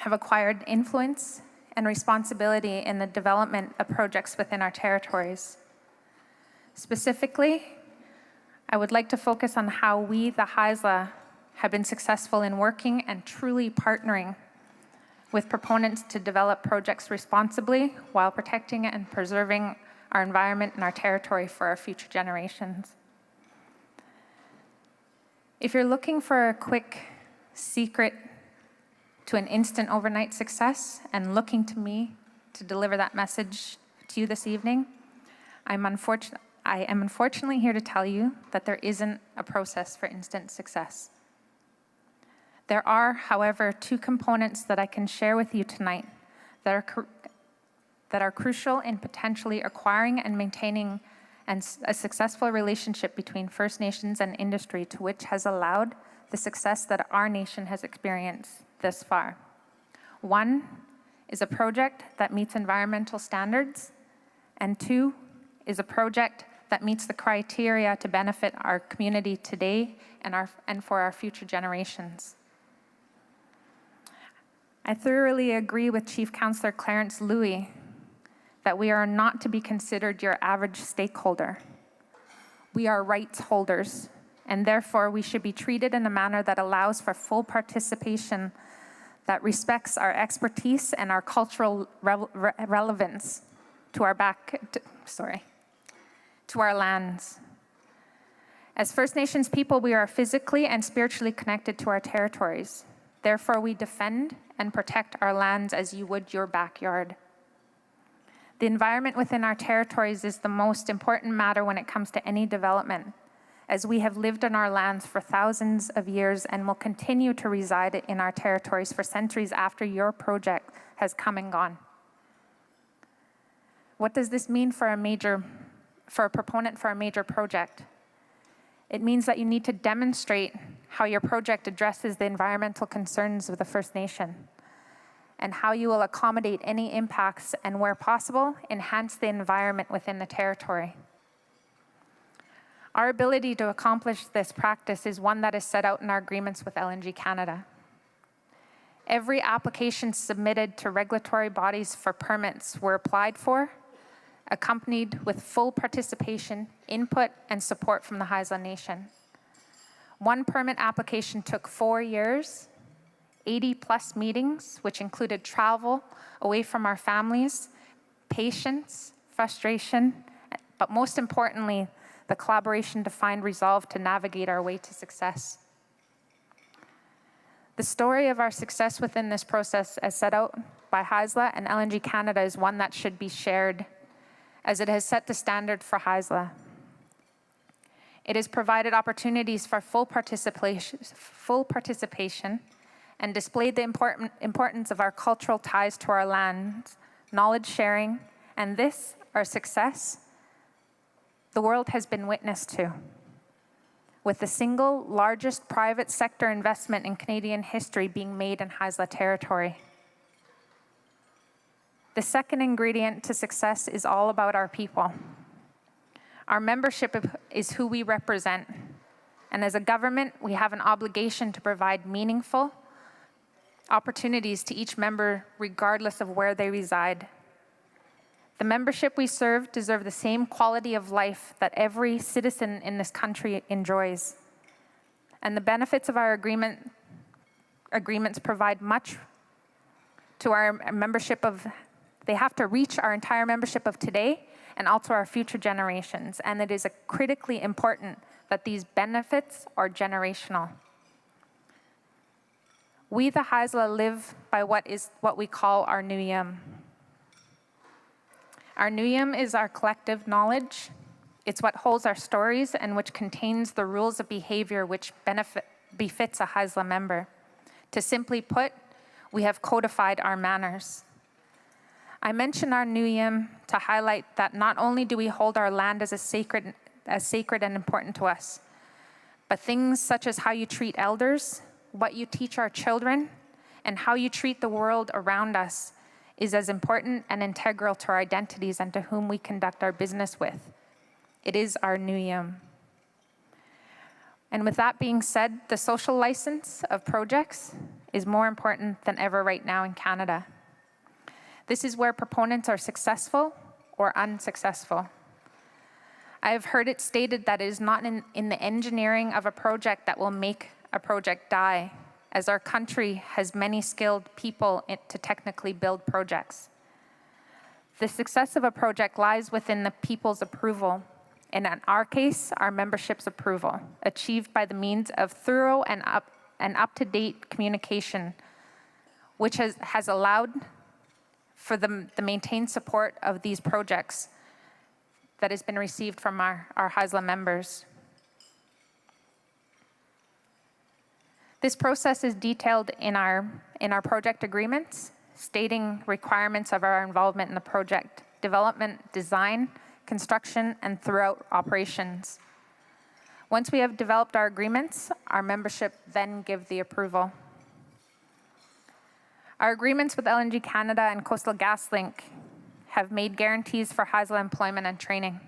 have acquired influence and responsibility in the development of projects within our territories. Specifically, I would like to focus on how we, the Haisla, have been successful in working and truly partnering with proponents to develop projects responsibly while protecting and preserving our environment and our territory for our future generations. If you're looking for a quick secret to an instant overnight success and looking to me to deliver that message to you this evening, I am unfortunately here to tell you that there isn't a process for instant success. There are, however, two components that I can share with you tonight that are crucial in potentially acquiring and maintaining a successful relationship between First Nations and industry, to which has allowed the success that our nation has experienced thus far. One is a project that meets environmental standards, and two is a project that meets the criteria to benefit our community today and for our future generations. I thoroughly agree with Chief Councillor Clarence Louis that we are not to be considered your average stakeholder. We are rights holders, and therefore we should be treated in a manner that allows for full participation, that respects our expertise and our cultural relevance to our lands. As First Nations people, we are physically and spiritually connected to our territories. Therefore, we defend and protect our lands as you would your backyard. The environment within our territories is the most important matter when it comes to any development, as we have lived on our lands for thousands of years and will continue to reside in our territories for centuries after your project has come and gone. What does this mean for a proponent for a major project? It means that you need to demonstrate how your project addresses the environmental concerns of the First Nation, and how you will accommodate any impacts and, where possible, enhance the environment within the territory. Our ability to accomplish this practice is one that is set out in our agreements with LNG Canada. Every application submitted to regulatory bodies for permits were applied for, accompanied with full participation, input, and support from the Haisla Nation. One permit application took 4 years, 80+ meetings, which included travel away from our families, patience, frustration, but most importantly, the collaboration to find resolve to navigate our way to success. The story of our success within this process, as set out by Haisla and LNG Canada, is one that should be shared, as it has set the standard for Haisla. It has provided opportunities for full participation and displayed the importance of our cultural ties to our lands, knowledge sharing, and this, our success, the world has been witness to, with the single largest private sector investment in Canadian history being made in Haisla territory. The second ingredient to success is all about our people. Our membership is who we represent, and as a government, we have an obligation to provide meaningful opportunities to each member regardless of where they reside. The membership we serve deserve the same quality of life that every citizen in this country enjoys. And the benefits of our agreements provide much to our membership of, they have to reach our entire membership of today and also our future generations. And it is critically important that these benefits are generational. We, the Haisla, live by what we call our Nuyum. Our Nuyum is our collective knowledge. It's what holds our stories and which contains the rules of behavior which befits a Haisla member. To simply put, we have codified our manners. I mention our Nuyum to highlight that not only do we hold our land as sacred and important to us, but things such as how you treat elders, what you teach our children, and how you treat the world around us is as important and integral to our identities and to whom we conduct our business with. It is our Nuyum. And with that being said, the social license of projects is more important than ever right now in Canada. This is where proponents are successful or unsuccessful. I have heard it stated that it is not in the engineering of a project that will make a project die, as our country has many skilled people to technically build projects. The success of a project lies within the people's approval, and in our case, our membership's approval, achieved by the means of thorough and up-to-date communication, which has allowed for the maintained support of these projects that has been received from our Haisla members. This process is detailed in our project agreements, stating requirements of our involvement in the project, development, design, construction, and throughout operations. Once we have developed our agreements, our membership then give the approval. Our agreements with LNG Canada and Coastal GasLink have made guarantees for Haisla employment and training.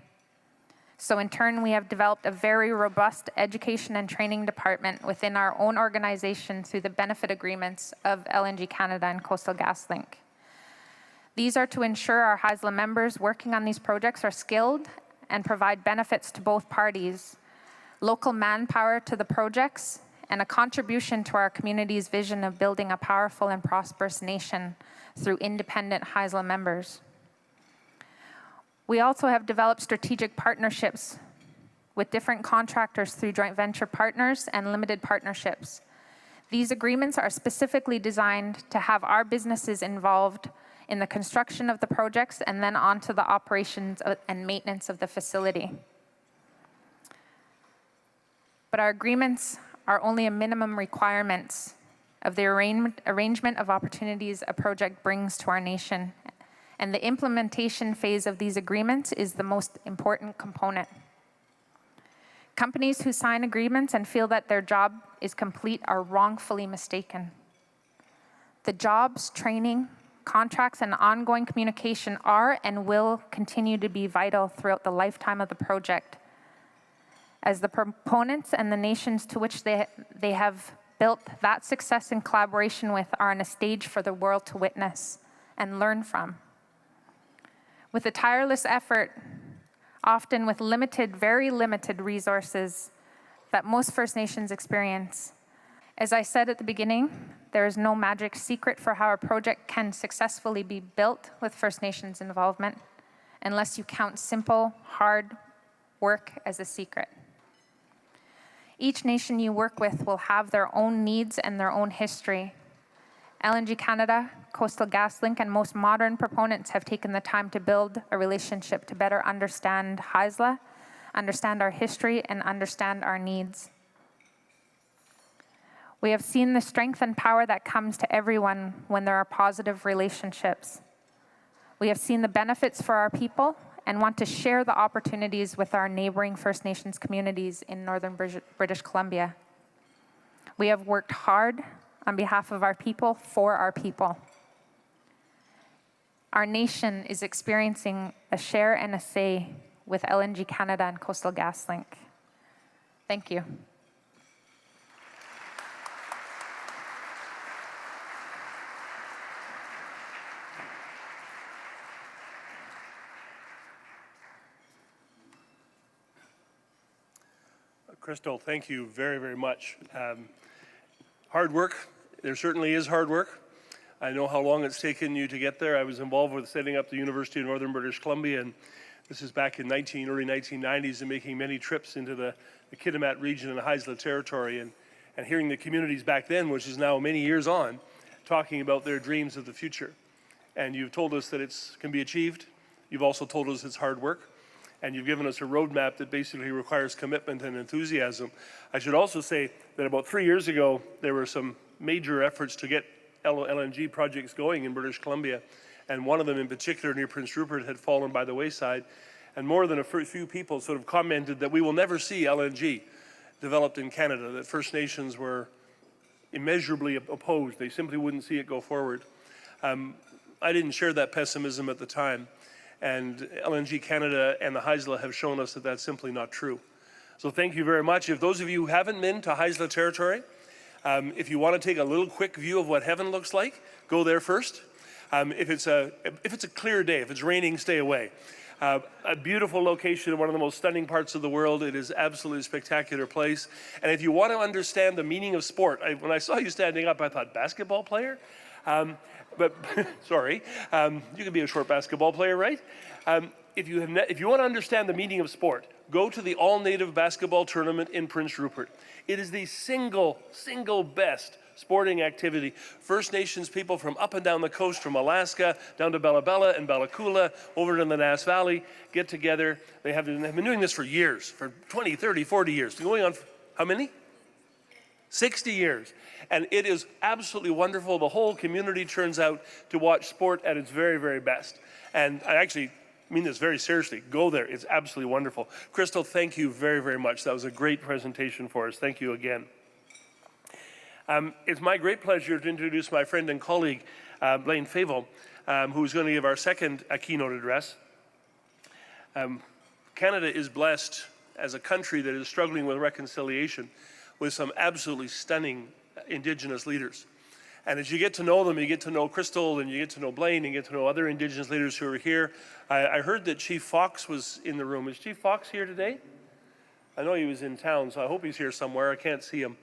So in turn, we have developed a very robust education and training department within our own organization through the benefit agreements of LNG Canada and Coastal GasLink. These are to ensure our Haisla members working on these projects are skilled and provide benefits to both parties, local manpower to the projects, and a contribution to our community's vision of building a powerful and prosperous nation through independent Haisla members. We also have developed strategic partnerships with different contractors through joint venture partners and limited partnerships. These agreements are specifically designed to have our businesses involved in the construction of the projects and then onto the operations and maintenance of the facility. But our agreements are only a minimum requirements of the arrangement of opportunities a project brings to our nation. And the implementation phase of these agreements is the most important component. Companies who sign agreements and feel that their job is complete are wrongfully mistaken. The jobs, training, contracts, and ongoing communication are and will continue to be vital throughout the lifetime of the project, as the proponents and the nations to which they have built that success and collaboration with are on a stage for the world to witness and learn from. With a tireless effort, often with very limited resources that most First Nations experience. As I said at the beginning, there is no magic secret for how a project can successfully be built with First Nations involvement, unless you count simple, hard work as a secret. Each nation you work with will have their own needs and their own history. LNG Canada, Coastal GasLink, and most modern proponents have taken the time to build a relationship to better understand Haisla, understand our history, and understand our needs. We have seen the strength and power that comes to everyone when there are positive relationships. We have seen the benefits for our people and want to share the opportunities with our neighboring First Nations communities in northern British Columbia. We have worked hard on behalf of our people, for our people. Our nation is experiencing a share and a say with LNG Canada and Coastal GasLink. Thank you. Krystal, thank you very, very much. Hard work. There certainly is hard work. I know how long it's taken you to get there. I was involved with setting up the University of Northern British Columbia, and this is back in early 1990s, and making many trips into the Kitimat region and the Haisla territory, and hearing the communities back then, which is now many years on, talking about their dreams of the future. And you've told us that it can be achieved. You've also told us it's hard work. And you've given us a roadmap that basically requires commitment and enthusiasm. I should also say that about 3 years ago, there were some major efforts to get LNG projects going in British Columbia. And one of them in particular near Prince Rupert had fallen by the wayside. And more than a few people sort of commented that we will never see LNG developed in Canada, that First Nations were immeasurably opposed. They simply wouldn't see it go forward. I didn't share that pessimism at the time. And LNG Canada and the Haisla have shown us that that's simply not true. So thank you very much. If those of you who haven't been to Haisla territory, If you want to take a little quick view of what heaven looks like, go there first. If it's a clear day, if it's raining, stay away. A beautiful location in one of the most stunning parts of the world. It is absolutely a spectacular place. And if you want to understand the meaning of sport, when I saw you standing up, I thought, basketball player? But sorry, you can be a short basketball player, right? If you want to understand the meaning of sport, go to the all-native basketball tournament in Prince Rupert. It is the single best sporting activity. First Nations people from up and down the coast, from Alaska down to Bella Bella and Bella Coola, over to the Nass Valley, get together. They've been doing this for years, for 20, 30, 40 years. Going on for how many? 60 years. And it is absolutely wonderful. The whole community turns out to watch sport at its very, very best. And I actually mean this very seriously. Go there. It's absolutely wonderful. Krystal, thank you very, very much. That was a great presentation for us. Thank you again. It's my great pleasure to introduce my friend and colleague, Blaine Fable, who's going to give our second keynote address. Canada is blessed as a country that is struggling with reconciliation with some absolutely stunning Indigenous leaders. And as you get to know them, you get to know Krystal, and you get to know Blaine, and you get to know other Indigenous leaders who are here. I heard that Chief Fox was in the room. Is Chief Fox here today? I know he was in town, so I hope he's here somewhere. I can't see him.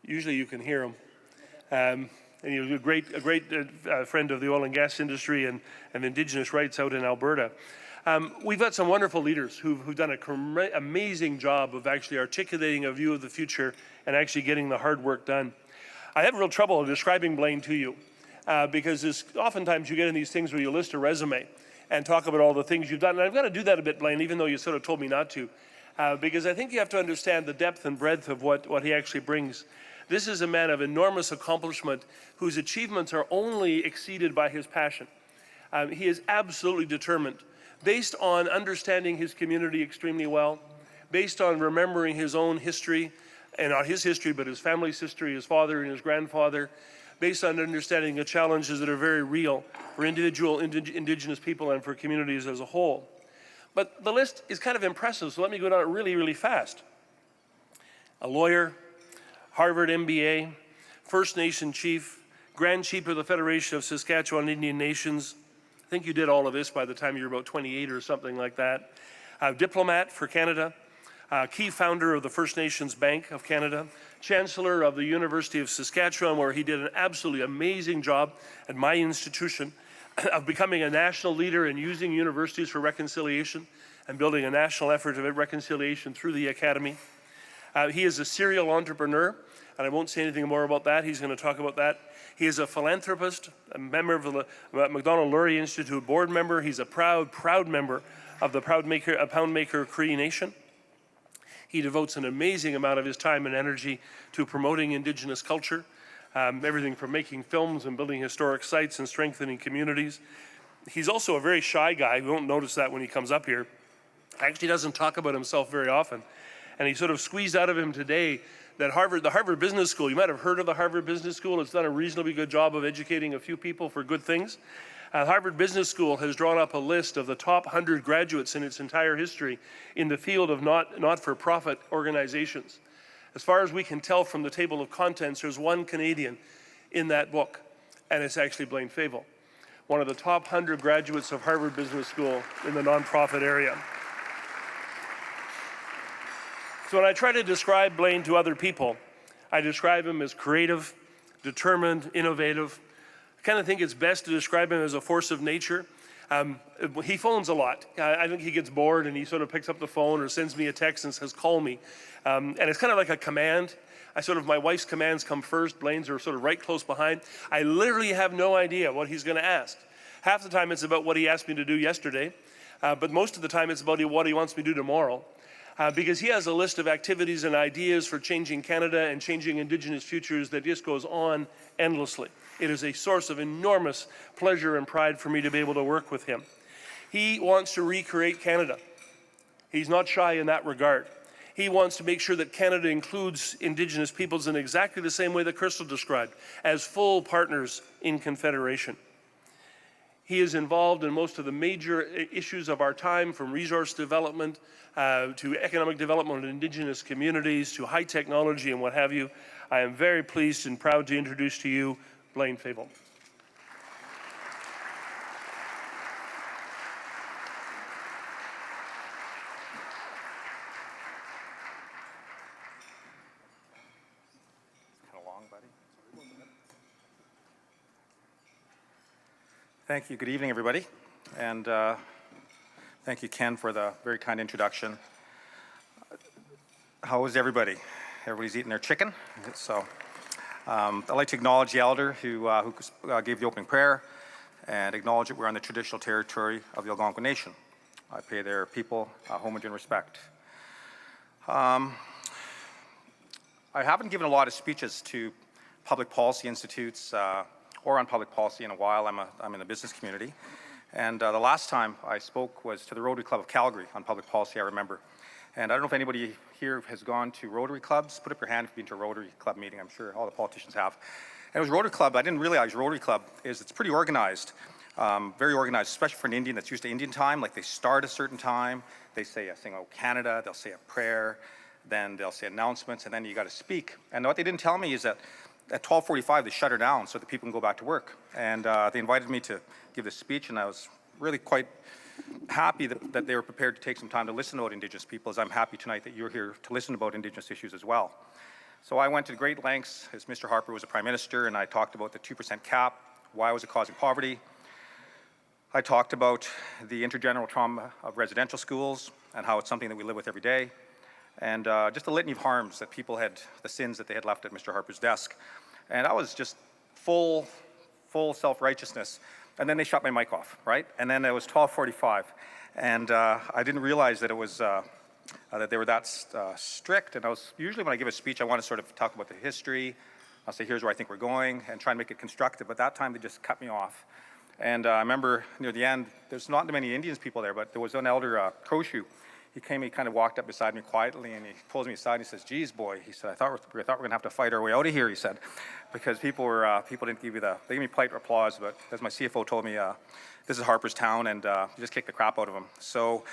Usually you can hear him. And he was a great friend of the oil and gas industry and Indigenous rights out in Alberta. We've got some wonderful leaders who've done an amazing job of actually articulating a view of the future and actually getting the hard work done. I have real trouble describing Blaine to you because oftentimes you get in these things where you list a resume and talk about all the things you've done. And I've got to do that a bit, Blaine, even though you sort of told me not to, because I think you have to understand the depth and breadth of what he actually brings. This is a man of enormous accomplishment whose achievements are only exceeded by his passion. He is absolutely determined, based on understanding his community extremely well, based on remembering his own history, and not his history, but his family's history, his father and his grandfather, based on understanding the challenges that are very real for individual Indigenous people and for communities as a whole. But the list is kind of impressive, so let me go down really, really fast. A lawyer, Harvard MBA, First Nation chief, Grand Chief of the Federation of Saskatchewan Indian Nations. I think you did all of this by the time you were about 28 or something like that. Diplomat for Canada, key founder of the First Nations Bank of Canada, Chancellor of the University of Saskatchewan, where he did an absolutely amazing job at my institution of becoming a national leader in using universities for reconciliation and building a national effort of reconciliation through the Academy. He is a serial entrepreneur, and I won't say anything more about that. He's going to talk about that. He is a philanthropist, a member of the Macdonald-Laurier Institute board member. He's a proud member of the Poundmaker Cree Nation. He devotes an amazing amount of his time and energy to promoting Indigenous culture, everything from making films and building historic sites and strengthening communities. He's also a very shy guy. We won't notice that when he comes up here. Actually doesn't talk about himself very often. And he sort of squeezed out of him today that the Harvard Business School, you might have heard of the Harvard Business School. It's done a reasonably good job of educating a few people for good things. Harvard Business School has drawn up a list of the top 100 graduates in its entire history in the field of not-for-profit organizations. As far as we can tell from the table of contents, there's one Canadian in that book, and it's actually Blaine Fable, one of the top 100 graduates of Harvard Business School in the nonprofit area. So when I try to describe Blaine to other people, I describe him as creative, determined, innovative. I kind of think it's best to describe him as a force of nature. He phones a lot. I think he gets bored and he sort of picks up the phone or sends me a text and says, call me. And it's kind of like a command. My wife's commands come first. Blaine's are sort of right close behind. I literally have no idea what he's going to ask. Half the time it's about what he asked me to do yesterday, but most of the time it's about what he wants me to do tomorrow. Because he has a list of activities and ideas for changing Canada and changing Indigenous futures that just goes on endlessly. It is a source of enormous pleasure and pride for me to be able to work with him. He wants to recreate Canada. He's not shy in that regard. He wants to make sure that Canada includes Indigenous peoples in exactly the same way that Krystal described, as full partners in Confederation. He is involved in most of the major issues of our time, from resource development to economic development of Indigenous communities to high technology and what have you. I am very pleased and proud to introduce to you Blaine Fable. Thank you. Good evening, everybody. And thank you, Ken, for the very kind introduction. How is everybody? Everybody's eating their chicken. So I'd like to acknowledge the elder who gave the opening prayer and acknowledge that we're on the traditional territory of the Algonquin Nation. I pay their people homage and respect. I haven't given a lot of speeches to public policy institutes or on public policy in a while. I'm in the business community. And the last time I spoke was to the Rotary Club of Calgary on public policy, I remember. And I don't know if anybody here has gone to Rotary clubs. Put up your hand if you've been to a Rotary Club meeting. I'm sure all the politicians have. And it was Rotary Club. I didn't realize Rotary Club is, it's pretty organized, very organized, especially for an Indian that's used to Indian time. Like they start a certain time. They say a thing, oh, Canada. They'll say a prayer. Then they'll say announcements. And then you got to speak. And what they didn't tell me is that at 12:45, they shut her down so that people can go back to work. And they invited me to give this speech, and I was really quite happy that they were prepared to take some time to listen about Indigenous peoples. I'm happy tonight that you're here to listen about Indigenous issues as well. So I went to great lengths as Mr. Harper was a Prime Minister, and I talked about the 2% cap, why was it causing poverty. I talked about the intergenerational trauma of residential schools and how it's something that we live with every day. And just a litany of harms that people had, the sins that they had left at Mr. Harper's desk. And I was just full self-righteousness. And then they shut my mic off, right? And then it was 12:45. And I didn't realize that it was, that they were that strict. And usually when I give a speech, I want to sort of talk about the history. I'll say, here's where I think we're going, and try and make it constructive. But that time they just cut me off. And I remember near the end, there's not many Indians people there, but there was an elder, Koshu. He came, he kind of walked up beside me quietly, and he pulls me aside and he says, geez, boy, he said, I thought we're going to have to fight our way out of here, he said, because people didn't give you they gave me polite applause, but as my CFO told me, this is Harper's town, and you just kick the crap out of them. So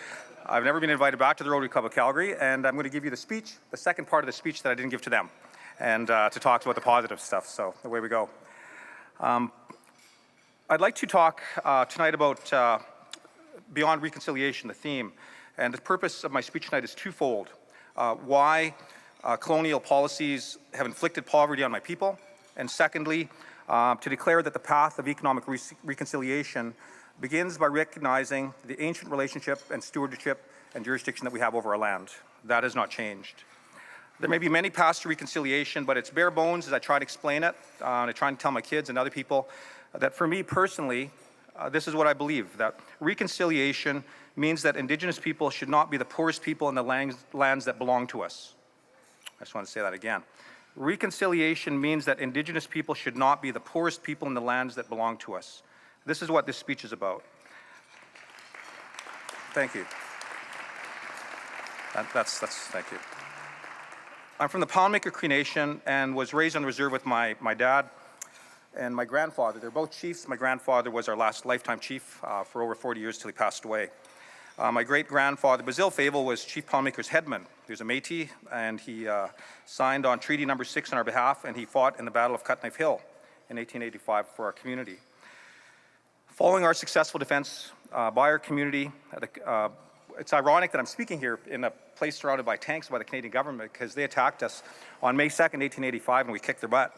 I've never been invited back to the Rotary Club of Calgary, and I'm going to give you the speech, the second part of the speech that I didn't give to them, and to talk about the positive stuff, so away we go. I'd like to talk tonight about Beyond Reconciliation, the theme. And the purpose of my speech tonight is twofold. Why colonial policies have inflicted poverty on my people, and secondly, to declare that the path of economic reconciliation begins by recognizing the ancient relationship and stewardship and jurisdiction that we have over our land. That has not changed. There may be many paths to reconciliation, but it's bare bones as I try to explain it. And I try to tell my kids and other people that for me personally, this is what I believe, that reconciliation means that Indigenous people should not be the poorest people in the lands that belong to us. I just want to say that again. Reconciliation means that Indigenous people should not be the poorest people in the lands that belong to us. This is what this speech is about. Thank you. Thank you. I'm from the Poundmaker Cree Nation and was raised on the reserve with my dad and my grandfather. They're both chiefs. My grandfather was our last lifetime chief for over 40 years till he passed away. My great-grandfather, Blaine Fable, was Chief Poundmaker's headman. He was a Métis, and he signed on Treaty Number 6 on our behalf, and he fought in the Battle of Cut Knife Hill in 1885 for our community. Following our successful defense by our community, it's ironic that I'm speaking here in a place surrounded by tanks by the Canadian government because they attacked us on May 2nd, 1885, and we kicked their butt.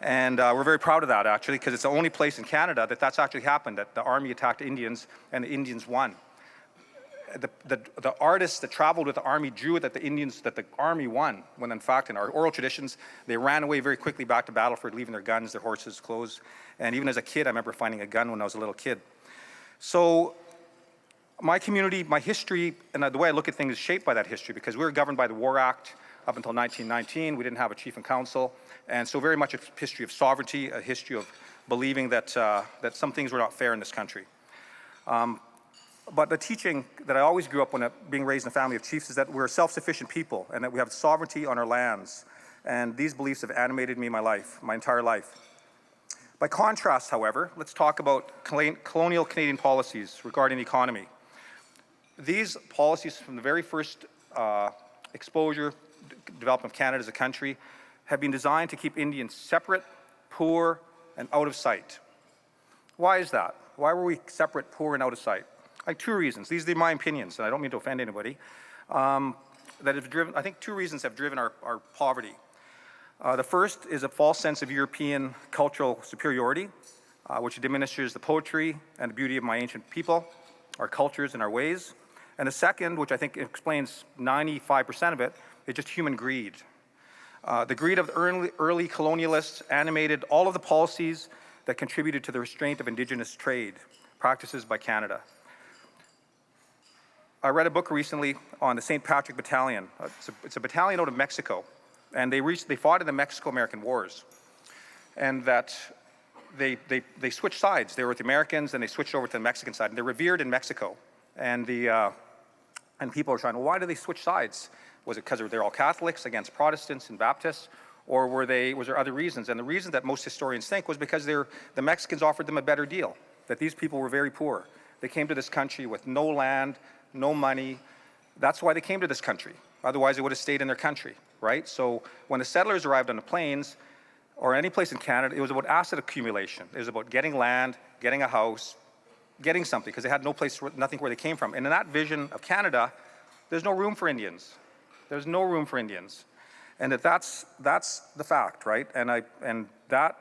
And we're very proud of that, actually, because it's the only place in Canada that that's actually happened, that the Army attacked Indians and the Indians won. The artists that traveled with the Army drew it that the Army won, when in fact in our oral traditions, they ran away very quickly back to Battleford, leaving their guns, their horses, clothes. And even as a kid, I remember finding a gun when I was a little kid. So my community, my history, and the way I look at things is shaped by that history because we were governed by the War Act up until 1919. We didn't have a chief and council. And so very much a history of sovereignty, a history of believing that some things were not fair in this country. But the teaching that I always grew up when being raised in a family of chiefs is that we're a self-sufficient people and that we have sovereignty on our lands. And these beliefs have animated me my entire life. By contrast, however, let's talk about colonial Canadian policies regarding the economy. These policies from the very first exposure, development of Canada as a country, have been designed to keep Indians separate, poor, and out of sight. Why is that? Why were we separate, poor, and out of sight? Like 2 reasons. These are my opinions, and I don't mean to offend anybody. I think 2 reasons have driven our poverty. The first is a false sense of European cultural superiority, which diminishes the poetry and the beauty of my ancient people, our cultures and our ways. And the second, which I think explains 95% of it, is just human greed. The greed of the early colonialists animated all of the policies that contributed to the restraint of Indigenous trade practices by Canada. I read a book recently on the St. Patrick Battalion. It's a battalion out of Mexico, and they fought in the Mexico-American Wars, and that they switched sides. They were with the Americans, and they switched over to the Mexican side, and they're revered in Mexico. And people are trying, well, why did they switch sides? Was it because they're all Catholics against Protestants and Baptists, or was there other reasons? And the reason that most historians think was because the Mexicans offered them a better deal, that these people were very poor. They came to this country with no land, no money. That's why they came to this country. Otherwise, they would have stayed in their country, right? So when the settlers arrived on the plains, or any place in Canada, it was about asset accumulation. It was about getting land, getting a house, getting something, because they had nothing where they came from. And in that vision of Canada, there's no room for Indians. There's no room for Indians. And that's the fact, right? And that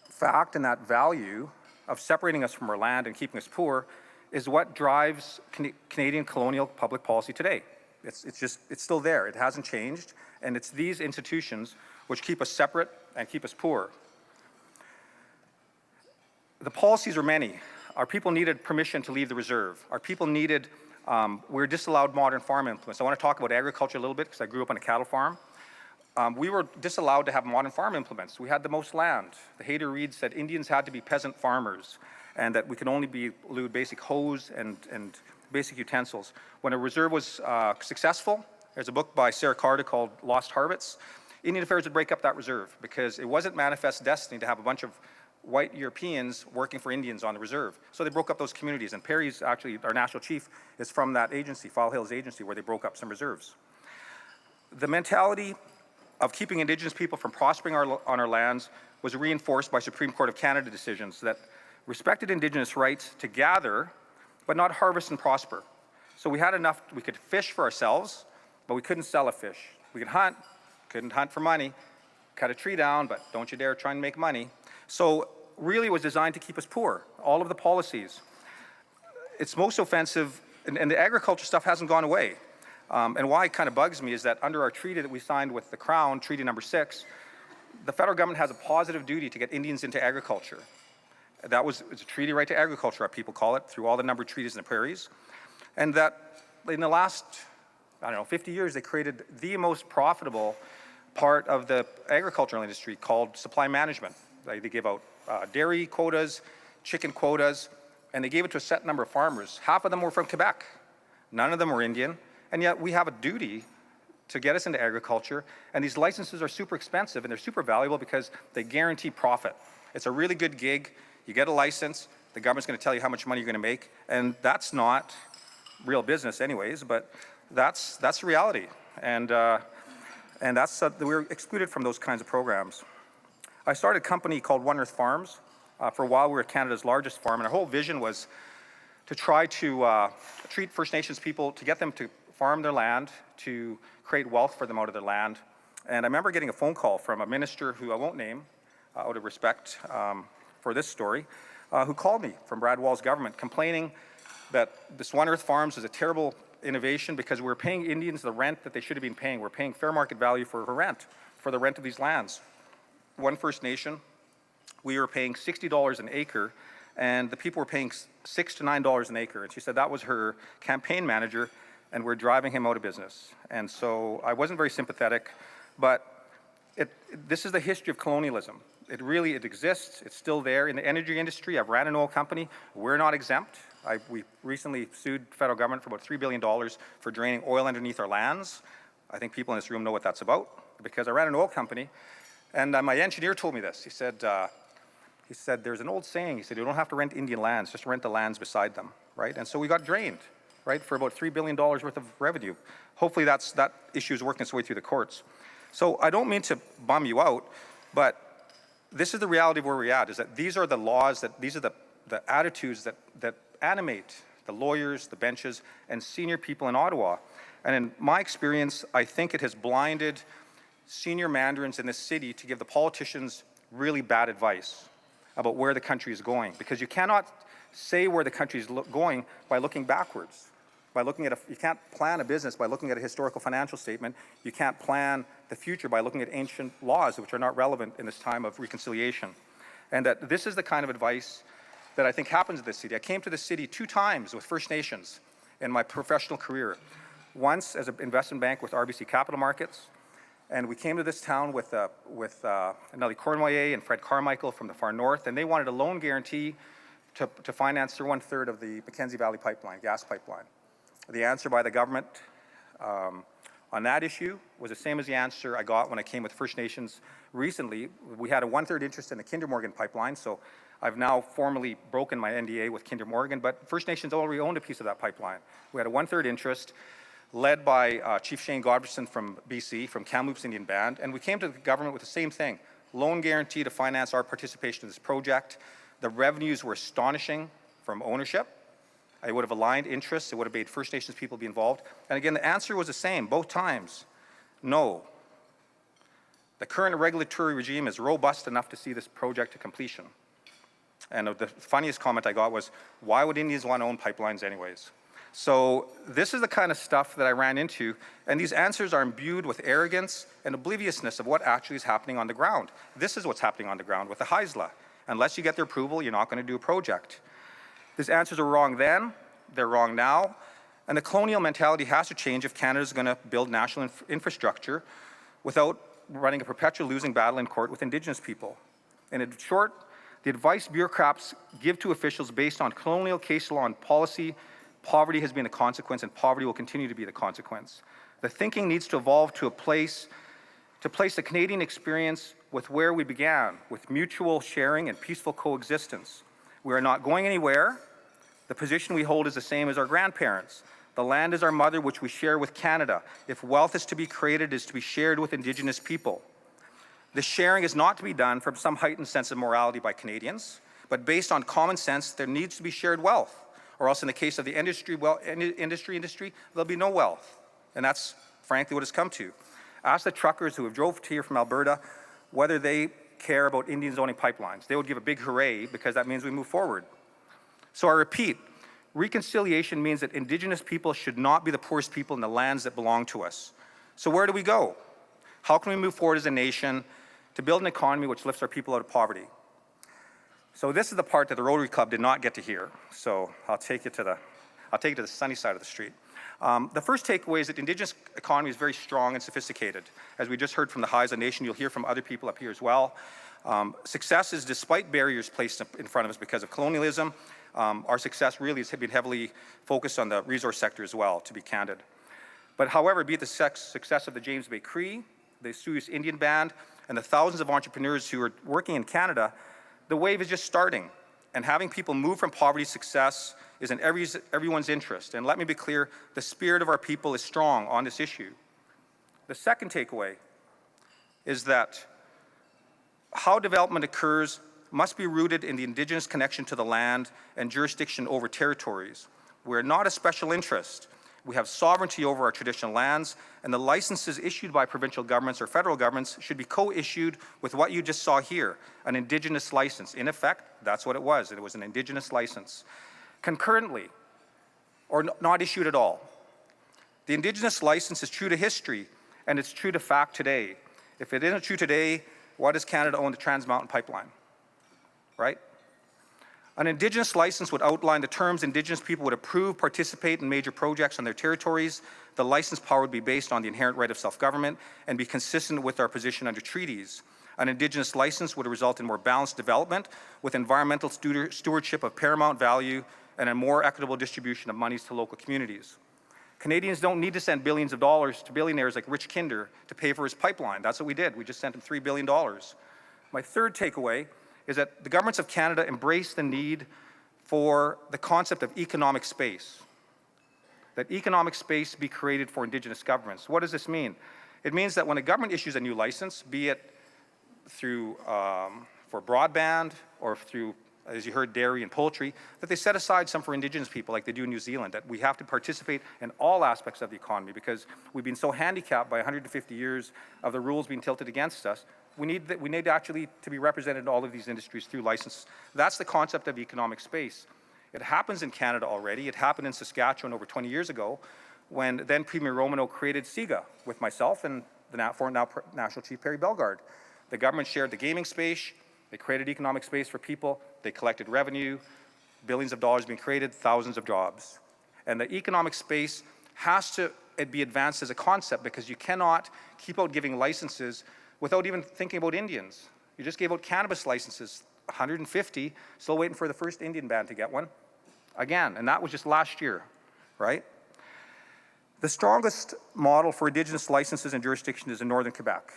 fact and that value of separating us from our land and keeping us poor is what drives Canadian colonial public policy today. It's still there. It hasn't changed. And it's these institutions which keep us separate and keep us poor. The policies are many. Our people needed permission to leave the reserve. Our people needed, we're disallowed modern farm implements. I want to talk about agriculture a little bit because I grew up on a cattle farm. We were disallowed to have modern farm implements. We had the most land. The Hader Reid said Indians had to be peasant farmers and that we could only be basic hoes and basic utensils. When a reserve was successful, there's a book by Sarah Carter called Lost Harvests, Indian Affairs would break up that reserve because it wasn't manifest destiny to have a bunch of white Europeans working for Indians on the reserve. So they broke up those communities, and Perry's actually, our national chief, is from that agency, Fall Hills Agency, where they broke up some reserves. The mentality of keeping Indigenous people from prospering on our lands was reinforced by Supreme Court of Canada decisions that respected Indigenous rights to gather, but not harvest and prosper. So we had enough, we could fish for ourselves, but we couldn't sell a fish. We could hunt, couldn't hunt for money, cut a tree down, but don't you dare try and make money. So really it was designed to keep us poor, all of the policies. It's most offensive, and the agriculture stuff hasn't gone away. And why it kind of bugs me is that under our treaty that we signed with the Crown, Treaty Number 6, the federal government has a positive duty to get Indians into agriculture. It's a treaty right to agriculture, our people call it, through all the numbered treaties in the prairies. And that in the last, 50 years, they created the most profitable part of the agricultural industry called supply management. They gave out dairy quotas, chicken quotas, and they gave it to a set number of farmers. Half of them were from Quebec. None of them were Indian. And yet we have a duty to get us into agriculture. And these licenses are super expensive and they're super valuable because they guarantee profit. It's a really good gig. You get a license, the government's going to tell you how much money you're going to make. And that's not real business anyways, but that's the reality. And that's, we were excluded from those kinds of programs. I started a company called One Earth Farms. For a while, we were Canada's largest farm, and our whole vision was to try to treat First Nations people, to get them to farm their land, to create wealth for them out of their land. And I remember getting a phone call from a minister who I won't name, out of respect for this story, who called me from Brad Wall's government complaining that this One Earth Farms is a terrible innovation because we're paying Indians the rent that they should have been paying. We're paying fair market value for the rent of these lands. One First Nation, we were paying $60 an acre, and the people were paying $6 to $9 an acre. And she said that was her campaign manager, and we're driving him out of business. And so I wasn't very sympathetic, but this is the history of colonialism. It exists, it's still there. In the energy industry, I've ran an oil company, we're not exempt. We recently sued the federal government for about $3 billion for draining oil underneath our lands. I think people in this room know what that's about, because I ran an oil company, and my engineer told me this. He said, he said, there's an old saying, he said, you don't have to rent Indian lands, just rent the lands beside them, right? And so we got drained, right, for about $3 billion worth of revenue. Hopefully that issue is working its way through the courts. So I don't mean to bum you out, but this is the reality of where we're at, is that these are the laws, these are the attitudes that animate the lawyers, the benches, and senior people in Ottawa. And in my experience, I think it has blinded senior mandarins in this city to give the politicians really bad advice about where the country is going. Because you cannot say where the country is going by looking backwards. You can't plan a business by looking at a historical financial statement. You can't plan the future by looking at ancient laws, which are not relevant in this time of reconciliation. And that this is the kind of advice that I think happens in this city. I came to this city 2 times with First Nations in my professional career. Once as an investment bank with RBC Capital Markets, and we came to this town with Nelly Cornwallier and Fred Carmichael from the far north, and they wanted a loan guarantee to finance their 1/3 of the Mackenzie Valley pipeline, gas pipeline. The answer by the government on that issue was the same as the answer I got when I came with First Nations recently. We had a 1/3 interest in the Kinder Morgan pipeline, so I've now formally broken my NDA with Kinder Morgan, but First Nations already owned a piece of that pipeline. We had a 1/3 interest, led by Chief Shane Godberson from BC, from Kamloops Indian Band, and we came to the government with the same thing, loan guarantee to finance our participation in this project. The revenues were astonishing from ownership. It would have aligned interests, it would have made First Nations people be involved. And again, the answer was the same, both times, no. The current regulatory regime is robust enough to see this project to completion. And the funniest comment I got was, why would Indians want to own pipelines anyways? So this is the kind of stuff that I ran into, and these answers are imbued with arrogance and obliviousness of what actually is happening on the ground. This is what's happening on the ground with the Haisla. Unless you get their approval, you're not going to do a project. These answers are wrong then, they're wrong now, and the colonial mentality has to change if Canada is going to build national infrastructure without running a perpetual losing battle in court with Indigenous people. And in short, the advice bureaucrats give to officials based on colonial case law and policy, poverty has been the consequence, and poverty will continue to be the consequence. The thinking needs to evolve to place the Canadian experience with where we began, with mutual sharing and peaceful coexistence. We are not going anywhere. The position we hold is the same as our grandparents. The land is our mother, which we share with Canada. If wealth is to be created, it is to be shared with Indigenous people. The sharing is not to be done from some heightened sense of morality by Canadians, but based on common sense, there needs to be shared wealth. Or else in the case of the industry, there'll be no wealth. And that's frankly what it's come to. Ask the truckers who have drove here from Alberta whether they care about Indians owning pipelines. They would give a big hooray because that means we move forward. So I repeat, reconciliation means that Indigenous people should not be the poorest people in the lands that belong to us. So where do we go? How can we move forward as a nation to build an economy which lifts our people out of poverty? So this is the part that the Rotary Club did not get to hear. So I'll take you to the sunny side of the street. The first takeaway is that Indigenous economy is very strong and sophisticated. As we just heard from the Haisla Nation, you'll hear from other people up here as well. Success is despite barriers placed in front of us because of colonialism. Our success really has been heavily focused on the resource sector as well, to be candid. But however, be it the success of the James Bay Cree, the Sioux Indian Band, and the thousands of entrepreneurs who are working in Canada, the wave is just starting. And having people move from poverty to success is in everyone's interest. And let me be clear, the spirit of our people is strong on this issue. The second takeaway is that how development occurs must be rooted in the Indigenous connection to the land and jurisdiction over territories. We're not a special interest. We have sovereignty over our traditional lands, and the licenses issued by provincial governments or federal governments should be co-issued with what you just saw here, an Indigenous license. In effect, that's what it was. It was an Indigenous license. Concurrently, or not issued at all. The Indigenous license is true to history, and it's true to fact today. If it isn't true today, why does Canada own the Trans Mountain Pipeline? Right? An Indigenous license would outline the terms Indigenous people would approve, participate in major projects on their territories. The license power would be based on the inherent right of self-government and be consistent with our position under treaties. An Indigenous license would result in more balanced development with environmental stewardship of paramount value and a more equitable distribution of monies to local communities. Canadians don't need to send billions of dollars to billionaires like Rich Kinder to pay for his pipeline. That's what we did. We just sent him $3 billion. My third takeaway is that the governments of Canada embrace the need for the concept of economic space, that economic space be created for Indigenous governments. What does this mean? It means that when a government issues a new license, be it through for broadband or through, as you heard, dairy and poultry, that they set aside some for Indigenous people like they do in New Zealand, that we have to participate in all aspects of the economy because we've been so handicapped by 150 years of the rules being tilted against us. We need actually to be represented in all of these industries through license. That's the concept of economic space. It happens in Canada already. It happened in Saskatchewan over 20 years ago when then Premier Romano created SIGA with myself and the former National Chief Perry Bellegarde. The government shared the gaming space. They created economic space for people. They collected revenue, billions of dollars being created, thousands of jobs. And the economic space has to be advanced as a concept because you cannot keep out giving licenses without even thinking about Indians. You just gave out cannabis licenses, 150, still waiting for the first Indian band to get one. Again, and that was just last year, right? The strongest model for Indigenous licenses and jurisdiction is in Northern Quebec,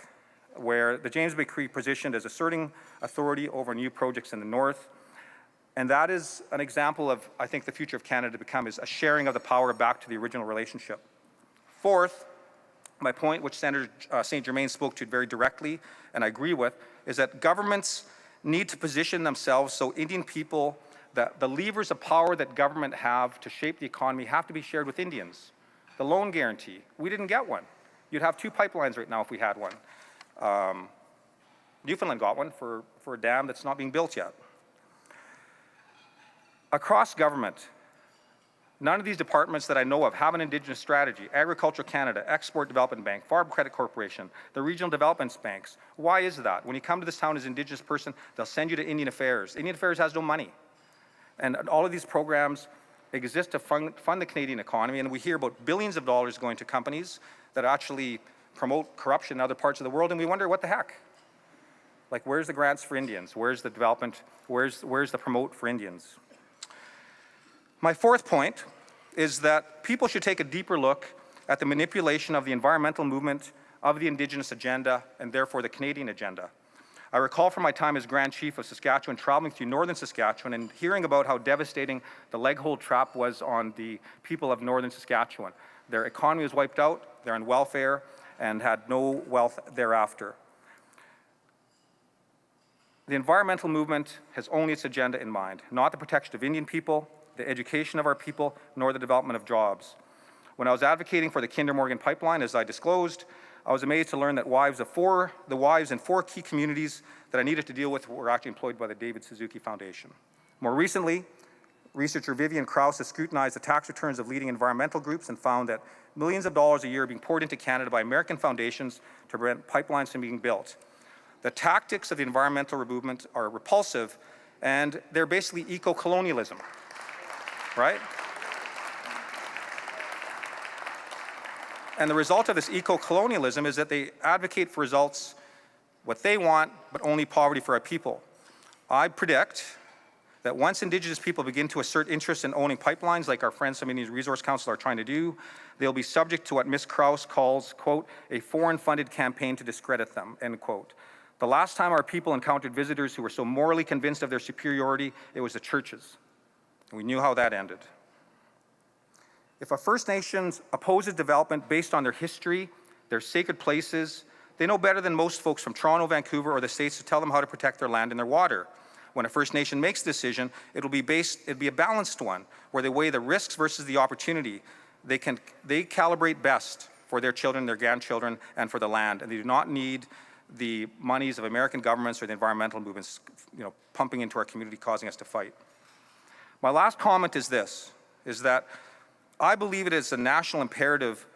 where the James Bay Cree positioned as asserting authority over new projects in the north. And that is an example of, I think, the future of Canada to become is a sharing of the power back to the original relationship. Fourth, my point, which Senator St. Germain spoke to very directly, and I agree with, is that governments need to position themselves so Indian people, that the levers of power that government have to shape the economy have to be shared with Indians. The loan guarantee, we didn't get one. You'd have 2 pipelines right now if we had one. Newfoundland got one for a dam that's not being built yet. Across government, none of these departments that I know of have an Indigenous strategy. Agriculture Canada, Export Development Bank, Farm Credit Corporation, the regional development banks. Why is that? When you come to this town as an Indigenous person, they'll send you to Indian Affairs. Indian Affairs has no money. And all of these programs exist to fund the Canadian economy, and we hear about billions of dollars going to companies that actually promote corruption in other parts of the world, and we wonder what the heck? Like, where's the grants for Indians? Where's the development? Where's the promote for Indians? My fourth point is that people should take a deeper look at the manipulation of the environmental movement of the Indigenous agenda and therefore the Canadian agenda. I recall from my time as Grand Chief of Saskatchewan traveling through northern Saskatchewan and hearing about how devastating the leg hold trap was on the people of northern Saskatchewan. Their economy was wiped out, they're on welfare, and had no wealth thereafter. The environmental movement has only its agenda in mind, not the protection of Indian people, the education of our people, nor the development of jobs. When I was advocating for the Kinder Morgan pipeline, as I disclosed, I was amazed to learn that the wives in 4 key communities that I needed to deal with were actually employed by the David Suzuki Foundation. More recently, researcher Vivian Krause has scrutinized the tax returns of leading environmental groups and found that millions of dollars a year are being poured into Canada by American foundations to prevent pipelines from being built. The tactics of the environmental movement are repulsive, and they're basically eco-colonialism, right? And the result of this eco-colonialism is that they advocate for results, what they want, but only poverty for our people. I predict that once Indigenous people begin to assert interest in owning pipelines, like our friends from Indian Resource Council are trying to do, they'll be subject to what Ms. Krause calls, quote, a foreign-funded campaign to discredit them, end quote. The last time our people encountered visitors who were so morally convinced of their superiority, it was the churches. And we knew how that ended. If a First Nations opposes development based on their history, their sacred places, they know better than most folks from Toronto, Vancouver, or the States to tell them how to protect their land and their water. When a First Nation makes a decision, it'll be a balanced one, where they weigh the risks versus the opportunity. They calibrate best for their children, their grandchildren, and for the land, and they do not need the monies of American governments or the environmental movements, pumping into our community, causing us to fight. My last comment is this, is that I believe it is a national imperative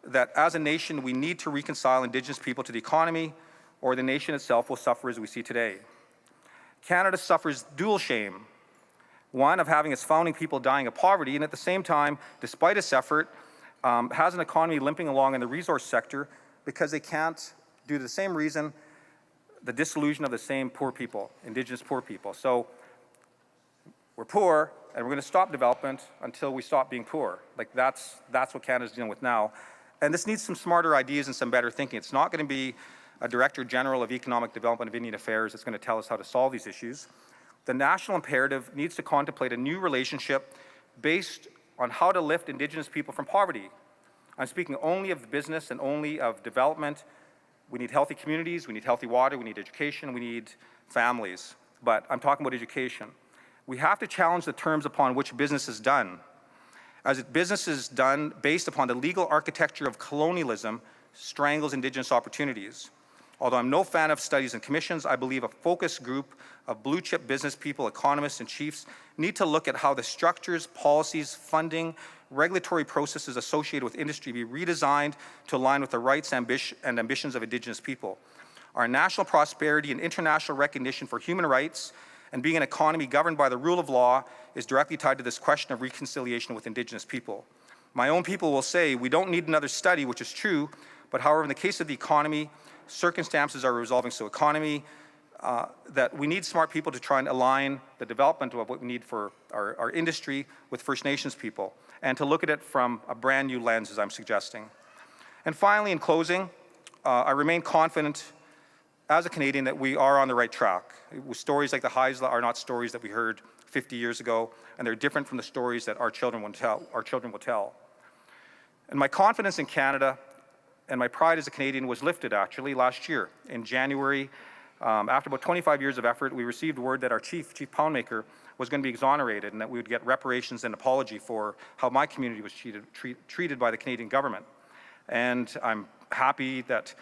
that as a nation we need to reconcile Indigenous people to the economy, or the nation itself will suffer as we see today. Canada suffers dual shame, one of having its founding people dying of poverty, and at the same time, despite its effort, has an economy limping along in the resource sector because they can't, due to the same reason, the disillusion of the same poor people, Indigenous poor people. So we're poor, and we're going to stop development until we stop being poor. Like that's what Canada's dealing with now. And this needs some smarter ideas and some better thinking. It's not going to be a Director General of Economic Development of Indian Affairs that's going to tell us how to solve these issues. The national imperative needs to contemplate a new relationship based on how to lift Indigenous people from poverty. I'm speaking only of business and only of development. We need healthy communities, we need healthy water, we need education, we need families. But I'm talking about education. We have to challenge the terms upon which business is done. As business is done based upon the legal architecture of colonialism strangles Indigenous opportunities. Although I'm no fan of studies and commissions, I believe a focus group of blue chip business people, economists, and chiefs need to look at how the structures, policies, funding, regulatory processes associated with industry be redesigned to align with the rights and ambitions of Indigenous people. Our national prosperity and international recognition for human rights and being an economy governed by the rule of law is directly tied to this question of reconciliation with Indigenous people. My own people will say we don't need another study, which is true, but however, in the case of the economy, circumstances are resolving so economy that we need smart people to try and align the development of what we need for our industry with First Nations people, and to look at it from a brand new lens, as I'm suggesting. And finally, in closing, I remain confident as a Canadian that we are on the right track. Stories like the Haisla are not stories that we heard 50 years ago, and they're different from the stories that our children will tell. And my confidence in Canada and my pride as a Canadian was lifted actually last year. In January, after about 25 years of effort, we received word that our Chief Poundmaker was going to be exonerated and that we would get reparations and apology for how my community was treated by the Canadian government. And I'm happy that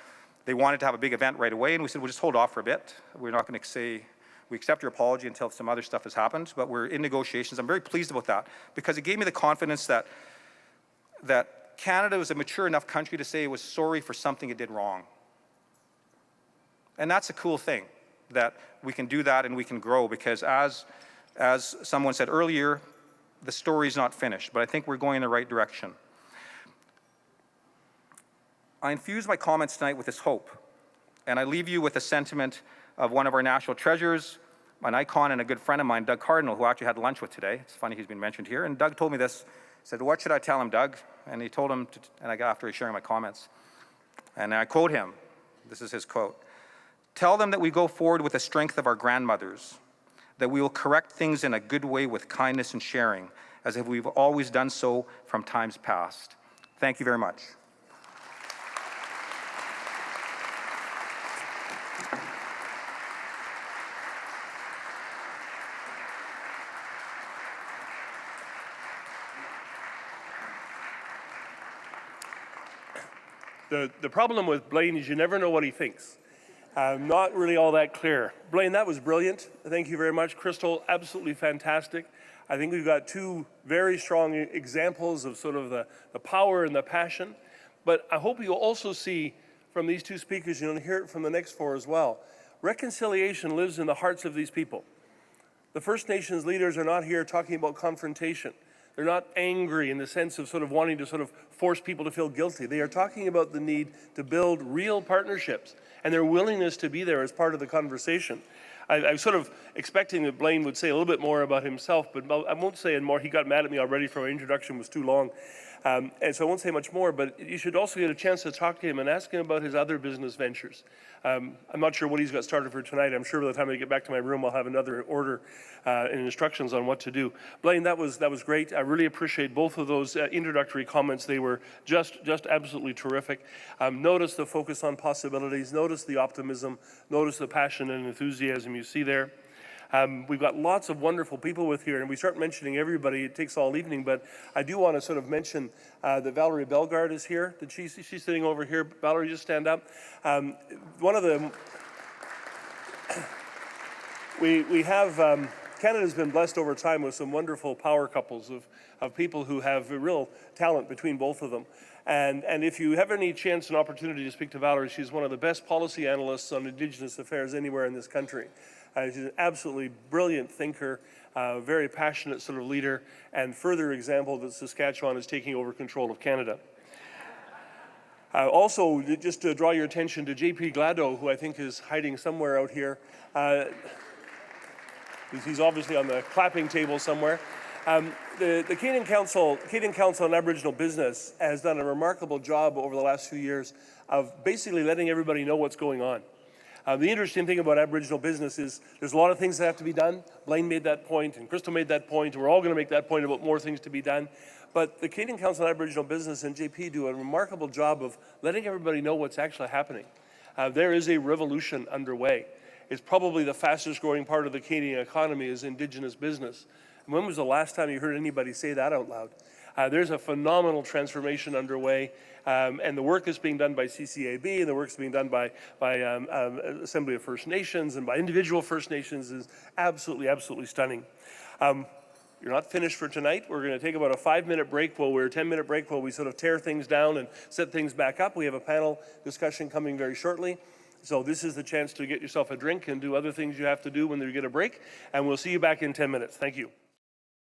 they wanted to have a big event right away, and we said, we'll just hold off for a bit. We're not going to say, we accept your apology until some other stuff has happened, but we're in negotiations. I'm very pleased about that because it gave me the confidence that Canada was a mature enough country to say it was sorry for something it did wrong. And that's a cool thing, that we can do that and we can grow, because as someone said earlier, the story's not finished, but I think we're going in the right direction. I infuse my comments tonight with this hope, and I leave you with a sentiment of one of our national treasures, an icon and a good friend of mine, Doug Cardinal, who I actually had lunch with today. It's funny he's been mentioned here. And Doug told me this, said, what should I tell him, Doug? And he told him, and I got after sharing my comments. And I quote him, this is his quote, "Tell them that we go forward with the strength of our grandmothers, that we will correct things in a good way with kindness and sharing, as if we've always done so from times past." Thank you very much. The problem with Blaine is you never know what he thinks. Not really all that clear. Blaine, that was brilliant. Thank you very much. Krystal, absolutely fantastic. I think we've got two very strong examples of sort of the power and the passion. But I hope you'll also see from these two speakers, you'll hear it from the next four as well. Reconciliation lives in the hearts of these people. The First Nations leaders are not here talking about confrontation. They're not angry in the sense of sort of wanting to sort of force people to feel guilty. They are talking about the need to build real partnerships and their willingness to be there as part of the conversation. I'm sort of expecting that Blaine would say a little bit more about himself, but I won't say more. He got mad at me already for my introduction was too long. And so I won't say much more, but you should also get a chance to talk to him and ask him about his other business ventures. I'm not sure what he's got started for tonight. I'm sure by the time I get back to my room, I'll have another order and instructions on what to do. Blaine, that was great. I really appreciate both of those introductory comments. They were just absolutely terrific. Notice the focus on possibilities. Notice the optimism. Notice the passion and enthusiasm you see there. We've got lots of wonderful people with here, and we start mentioning everybody. It takes all evening, but I do want to sort of mention that Valerie Bellegarde is here. She's sitting over here. Valerie, just stand up. One of the we have Canada's been blessed over time with some wonderful power couples of people who have a real talent between both of them. And if you have any chance and opportunity to speak to Valerie, she's one of the best policy analysts on Indigenous affairs anywhere in this country. She's an absolutely brilliant thinker, very passionate sort of leader, and further example that Saskatchewan is taking over control of Canada. Also, just to draw your attention to J.P. Glado, who I think is hiding somewhere out here. He's obviously on the clapping table somewhere. The Canadian Council on Aboriginal Business has done a remarkable job over the last few years of basically letting everybody know what's going on. The interesting thing about Aboriginal business is there's a lot of things that have to be done. Blaine made that point, and Krystal made that point, and we're all going to make that point about more things to be done. But the Canadian Council on Aboriginal Business and JP do a remarkable job of letting everybody know what's actually happening. There is a revolution underway. It's probably the fastest growing part of the Canadian economy is Indigenous business. And when was the last time you heard anybody say that out loud? There's a phenomenal transformation underway, and the work that's being done by CCAB and the work that's being done by Assembly of First Nations and by individual First Nations is absolutely, absolutely stunning. You're not finished for tonight. We're going to take about a 5-minute break while we're a 10-minute break while we sort of tear things down and set things back up. We have a panel discussion coming very shortly. So this is the chance to get yourself a drink and do other things you have to do when you get a break. And we'll see you back in 10 minutes. Thank you.